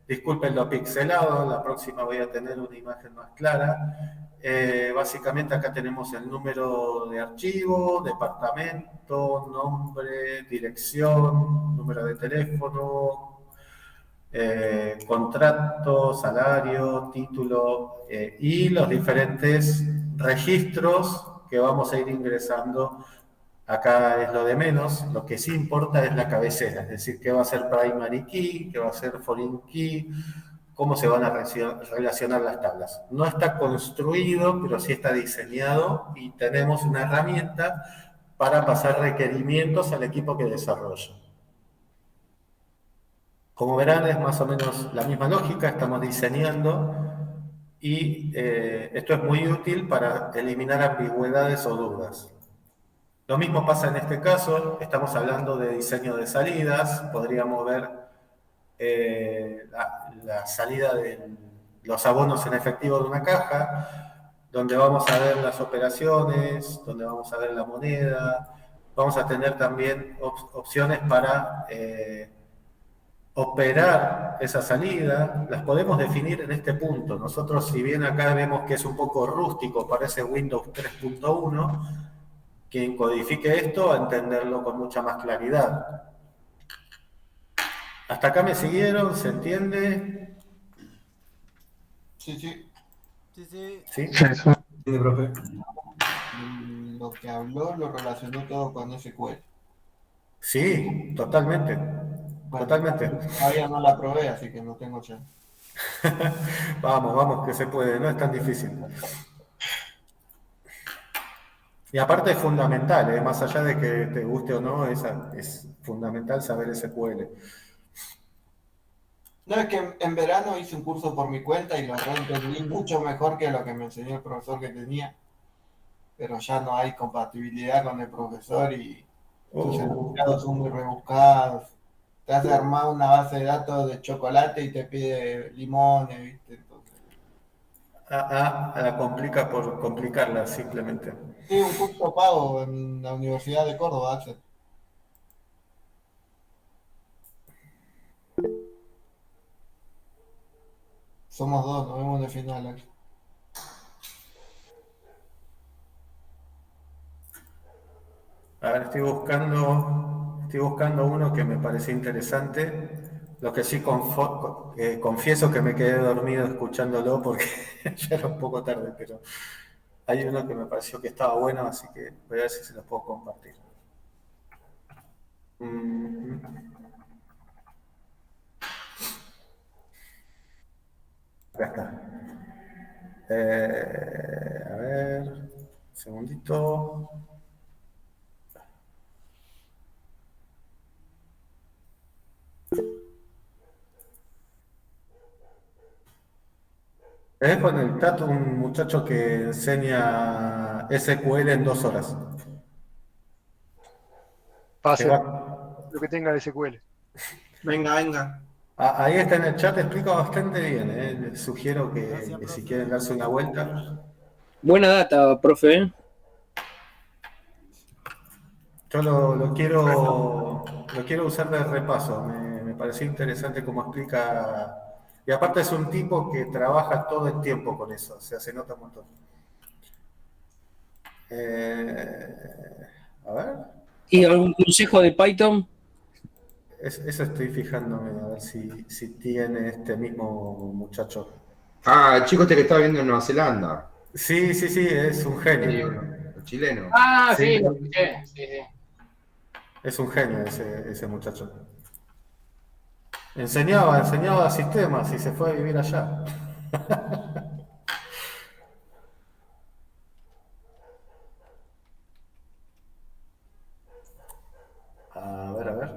Disculpen lo pixelado, la próxima voy a tener una imagen más clara. Básicamente acá tenemos el número de archivo, departamento, nombre, dirección, número de teléfono, contrato, salario, título y los diferentes registros que vamos a ir ingresando. Acá es lo de menos, lo que sí importa es la cabecera, es decir, qué va a ser primary key, qué va a ser foreign key, cómo se van a relacionar las tablas. No está construido, pero sí está diseñado y tenemos una herramienta para pasar requerimientos al equipo que desarrolla. Como verán, es más o menos la misma lógica, estamos diseñando y esto es muy útil para eliminar ambigüedades o dudas. Lo mismo pasa en este caso, estamos hablando de diseño de salidas, podríamos ver la salida los abonos en efectivo de una caja, donde vamos a ver las operaciones, donde vamos a ver la moneda. Vamos a tener también opciones para operar esa salida. Las podemos definir en este punto. Nosotros, si bien acá vemos que es un poco rústico, parece Windows 3.1, quien codifique esto va a entenderlo con mucha más claridad. ¿Hasta acá me siguieron? ¿Se entiende? Sí, sí. Sí, sí. ¿Sí? Sí, profe. Lo que habló lo relacionó todo con SQL. Sí, totalmente. Bueno, Totalmente. todavía no la probé, así que no tengo chance. Vamos, que se puede, no es tan difícil. Y aparte es fundamental, más allá de que te guste o no, es fundamental saber SQL. No, es que en verano hice un curso por mi cuenta y lo reentendí mucho mejor que lo que me enseñó el profesor que tenía. Pero ya no hay compatibilidad con el profesor y sus enunciados son muy rebuscados. Te hace armar una base de datos de chocolate y te pide limones, ¿viste? Entonces, La complica por complicarla simplemente. sí, un curso pago en la Universidad de Córdoba, Axel. Somos dos, nos vemos en el final, Axel. A ver, estoy buscando uno que me pareció interesante. Lo que sí confieso que me quedé dormido escuchándolo porque ya era un poco tarde, pero hay uno que me pareció que estaba bueno, así que voy a ver si se los puedo compartir. Acá está. A ver, un segundito. Es con el Tato, un muchacho que enseña SQL en 2 horas. Pase va- lo que tenga de SQL. Venga. Ahí está en el chat, explica bastante bien. Les sugiero que si quieren darse una vuelta. Buena data, profe. Yo lo quiero usar de repaso. Me pareció interesante cómo explica. Y aparte es un tipo que trabaja todo el tiempo con eso, o sea, se nota un montón. A ver. ¿Y algún consejo de Python? Eso estoy fijándome, a ver si tiene este mismo muchacho. El chico este que estaba viendo en Nueva Zelanda. Sí, es un genio. El chileno. Ah, Sí. sí, lo escuché. Sí. Es un genio ese muchacho. Enseñaba sistemas y se fue a vivir allá. A ver.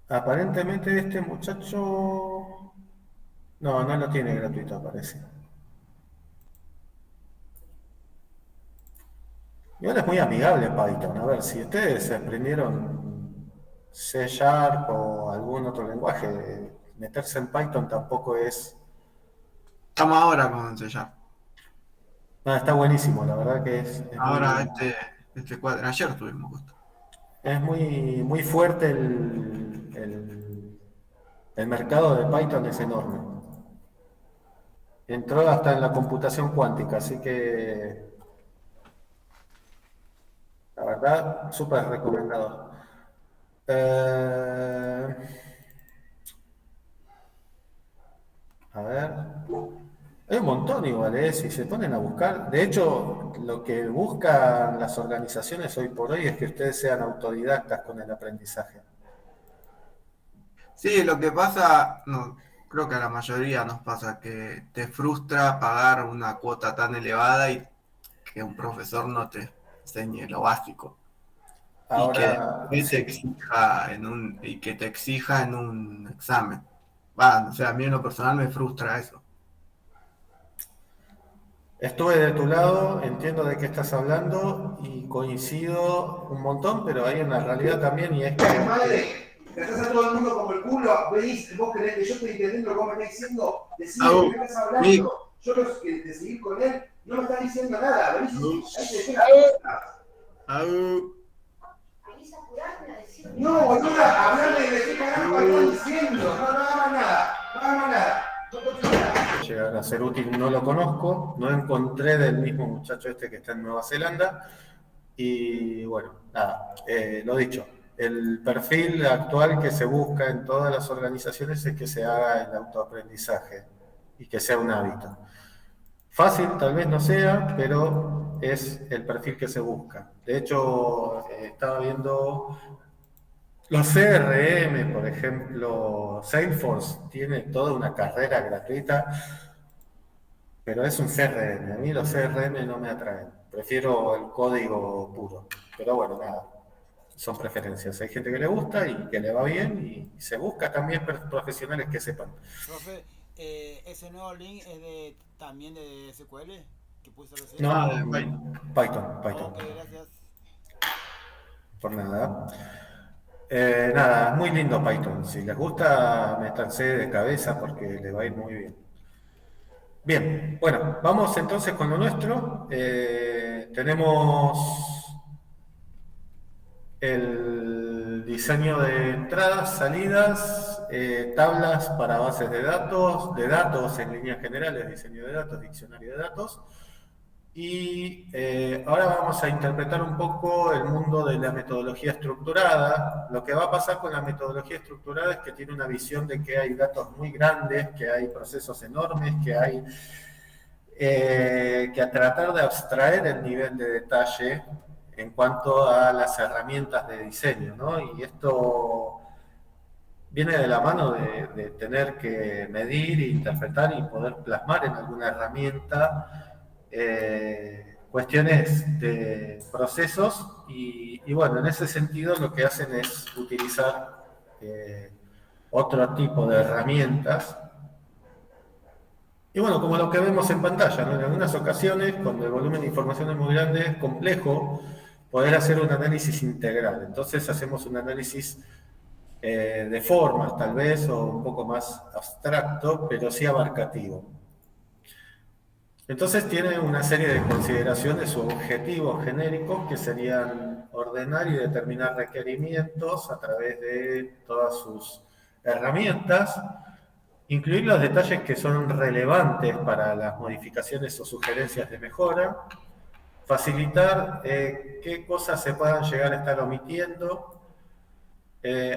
Aparentemente este muchacho... No lo tiene gratuito, parece. Igual es muy amigable Python. A ver, si ustedes aprendieron C# o algún otro lenguaje, meterse en Python tampoco es... Estamos ahora con C#. No, está buenísimo, la verdad que es Ahora muy, este cuadro, ayer tuvimos justo. es muy fuerte el mercado de Python es enorme. Entró hasta en la computación cuántica, así que la verdad, súper recomendado. A ver. Hay un montón igual, si se ponen a buscar. De hecho, lo que buscan las organizaciones hoy por hoy es que ustedes sean autodidactas con el aprendizaje. Sí, lo que pasa, no, creo que a la mayoría nos pasa que te frustra pagar una cuota tan elevada y que un profesor no te enseñe lo básico. Ahora, Y que te exija en un examen. O sea, a mí en lo personal me frustra eso. Estuve de tu lado, entiendo de qué estás hablando y coincido un montón, pero hay una realidad también y es que... Madre, tratás a todo el mundo como el culo, venís, vos querés que yo estoy entendiendo lo que me estás diciendo, decime de qué estás hablando, yo creo que de seguir con él, no me estás diciendo nada, venís, ahí te dejé la No, boluda, hablame de qué carajo estás diciendo, no hagas nada, no hagas nada. Llegar a ser útil no lo conozco, no encontré del mismo muchacho este que está en Nueva Zelanda y bueno, nada, lo dicho, el perfil actual que se busca en todas las organizaciones es que se haga el autoaprendizaje y que sea un hábito. Fácil tal vez no sea, pero es el perfil que se busca. De hecho, estaba viendo los CRM, por ejemplo, Salesforce tiene toda una carrera gratuita, pero es un CRM. A mí los CRM no me atraen. Prefiero el código puro. Pero bueno, nada, son preferencias. Hay gente que le gusta y que le va bien y se busca también profesionales que sepan. Profe, ese nuevo link es también de SQL que puse recién. No, Python. Ok, gracias. Por nada. Nada, muy lindo Python. Si les gusta, métanse de cabeza porque les va a ir muy bien. Bien, bueno, vamos entonces con lo nuestro. Tenemos el diseño de entradas, salidas, tablas para bases de datos en líneas generales, diseño de datos, diccionario de datos. Y ahora vamos a interpretar un poco el mundo de la metodología estructurada. Lo que va a pasar con la metodología estructurada es que tiene una visión de que hay datos muy grandes, que hay procesos enormes, que hay que tratar de abstraer el nivel de detalle en cuanto a las herramientas de diseño, ¿no? Y esto viene de la mano de tener que medir, interpretar y poder plasmar en alguna herramienta cuestiones de procesos y bueno, en ese sentido lo que hacen es utilizar otro tipo de herramientas y bueno, como lo que vemos en pantalla, ¿no? En algunas ocasiones, cuando el volumen de información es muy grande, es complejo poder hacer un análisis integral. Entonces hacemos un análisis de formas tal vez, o un poco más abstracto, pero sí abarcativo. Entonces tiene una serie de consideraciones o objetivos genéricos que serían ordenar y determinar requerimientos a través de todas sus herramientas, incluir los detalles que son relevantes para las modificaciones o sugerencias de mejora, facilitar qué cosas se puedan llegar a estar omitiendo,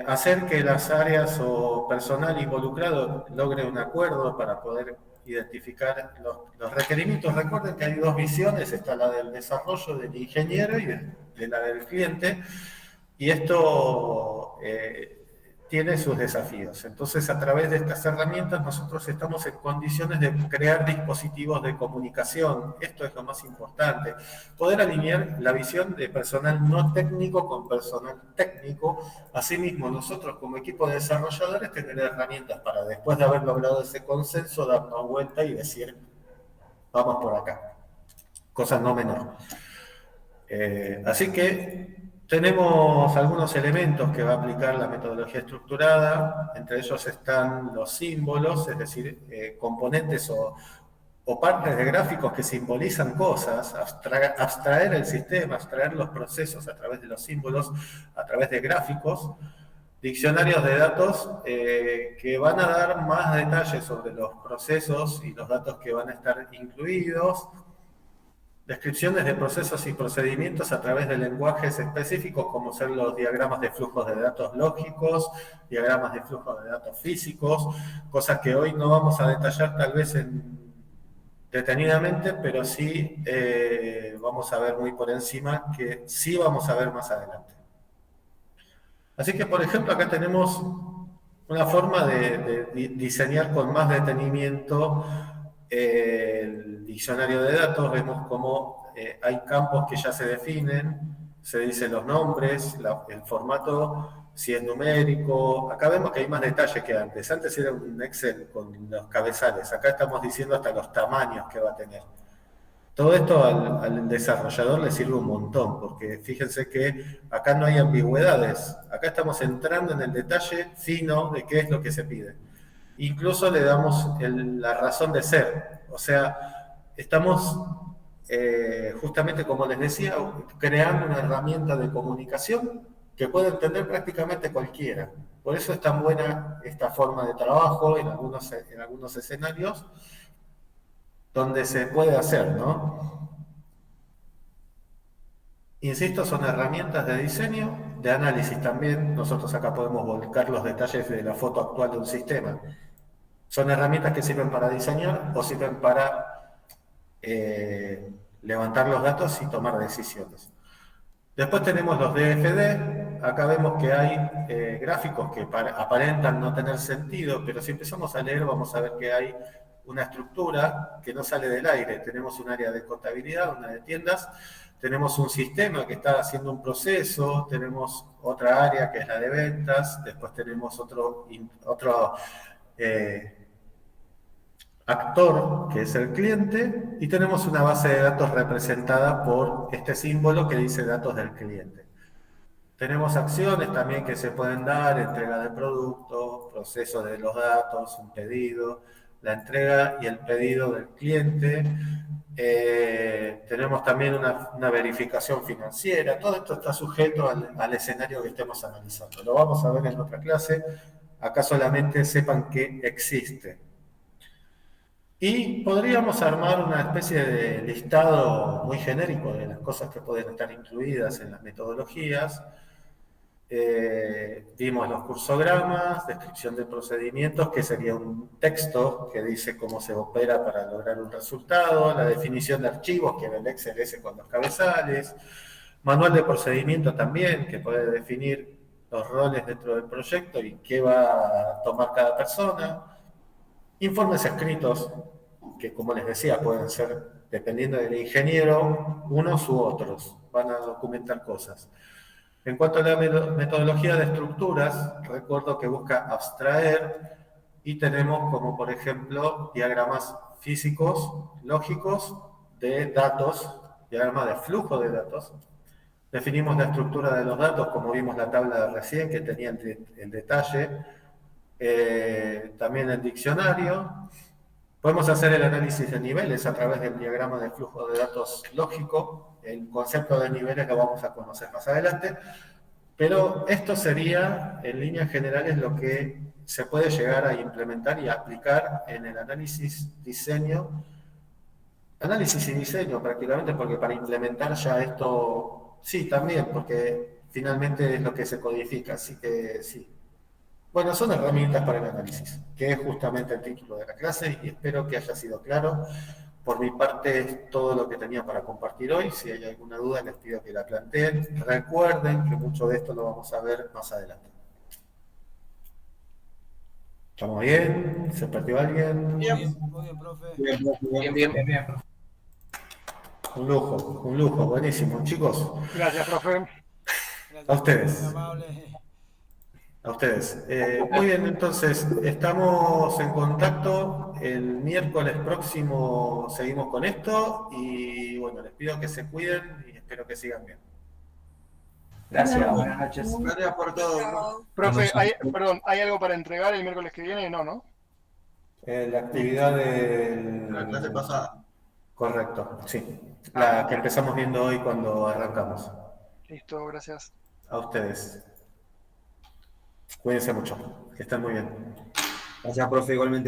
hacer que las áreas o personal involucrado logre un acuerdo para poder identificar los requerimientos. Recuerden que hay dos visiones, está la del desarrollo del ingeniero y de la del cliente, y esto tiene sus desafíos. Entonces, a través de estas herramientas nosotros estamos en condiciones de crear dispositivos de comunicación. Esto es lo más importante. Poder alinear la visión de personal no técnico con personal técnico. Asimismo, nosotros como equipo de desarrolladores tener herramientas para, después de haber logrado ese consenso, darnos vuelta y decir, vamos por acá. Cosa no menor. Así que tenemos algunos elementos que va a aplicar la metodología estructurada, entre ellos están los símbolos, es decir, componentes o partes de gráficos que simbolizan cosas, abstraer el sistema, abstraer los procesos a través de los símbolos, a través de gráficos, diccionarios de datos que van a dar más detalles sobre los procesos y los datos que van a estar incluidos, descripciones de procesos y procedimientos a través de lenguajes específicos como ser los diagramas de flujos de datos lógicos, diagramas de flujos de datos físicos, cosas que hoy no vamos a detallar tal vez detenidamente, pero sí vamos a ver muy por encima, que sí vamos a ver más adelante. Así que, por ejemplo, acá tenemos una forma de diseñar con más detenimiento el diccionario de datos. Vemos cómo hay campos que ya se definen, se dicen los nombres, el formato, si es numérico. Acá vemos que hay más detalle que antes. Antes era un Excel con los cabezales. Acá estamos diciendo hasta los tamaños que va a tener. Todo esto al desarrollador le sirve un montón, porque fíjense que acá no hay ambigüedades, acá estamos entrando en el detalle fino de qué es lo que se pide. Incluso le damos la razón de ser, o sea, estamos justamente como les decía, creando una herramienta de comunicación que puede entender prácticamente cualquiera. Por eso es tan buena esta forma de trabajo en algunos escenarios donde se puede hacer, ¿no? Insisto, son herramientas de diseño, de análisis también. Nosotros acá podemos volcar los detalles de la foto actual de un sistema. Son herramientas que sirven para diseñar o sirven para levantar los datos y tomar decisiones. Después tenemos los DFD. Acá vemos que hay gráficos que aparentan no tener sentido, pero si empezamos a leer vamos a ver que hay una estructura que no sale del aire. Tenemos un área de contabilidad, una de tiendas, tenemos un sistema que está haciendo un proceso, tenemos otra área que es la de ventas, después tenemos otro actor que es el cliente y tenemos una base de datos representada por este símbolo que dice datos del cliente. Tenemos acciones también que se pueden dar, entrega de producto, proceso de los datos, un pedido, la entrega y el pedido del cliente. Tenemos también una verificación financiera. Todo esto está sujeto al escenario que estemos analizando. Lo vamos a ver en otra clase. Acá solamente sepan que existe. Y podríamos armar una especie de listado muy genérico de las cosas que pueden estar incluidas en las metodologías. Vimos los cursogramas, descripción de procedimientos, que sería un texto que dice cómo se opera para lograr un resultado, la definición de archivos, que era el XLS con los cabezales, manual de procedimiento también, que puede definir los roles dentro del proyecto y qué va a tomar cada persona, informes escritos, que como les decía, pueden ser, dependiendo del ingeniero, unos u otros, van a documentar cosas. En cuanto a la metodología de estructuras, recuerdo que busca abstraer y tenemos como por ejemplo diagramas físicos, lógicos de datos, diagrama de flujo de datos. Definimos la estructura de los datos, como vimos la tabla de recién que tenía el detalle. También el diccionario. Podemos hacer el análisis de niveles a través del diagrama de flujo de datos lógico. El concepto de niveles lo vamos a conocer más adelante, pero esto sería, en líneas generales, lo que se puede llegar a implementar y aplicar en el análisis y diseño prácticamente, porque para implementar ya esto, sí, también, porque finalmente es lo que se codifica, así que sí. Bueno, son herramientas para el análisis, que es justamente el título de la clase y espero que haya sido claro. Por mi parte es todo lo que tenía para compartir hoy. Si hay alguna duda les pido que la planteen. Recuerden que mucho de esto lo vamos a ver más adelante. ¿Estamos bien? ¿Se perdió alguien? Bien, muy bien, profe. Bien. Un lujo, buenísimo. Chicos. Gracias, profe. A ustedes. A ustedes. Muy bien, entonces, estamos en contacto. El miércoles próximo seguimos con esto y bueno, les pido que se cuiden y espero que sigan bien. Gracias, buenas noches. Gracias por todo. Profe, ¿hay algo para entregar el miércoles que viene? No. La actividad de la clase pasada. Correcto, sí. La que empezamos viendo hoy cuando arrancamos. Listo, gracias. A ustedes. Cuídense mucho, que estén muy bien. Gracias, profe, igualmente.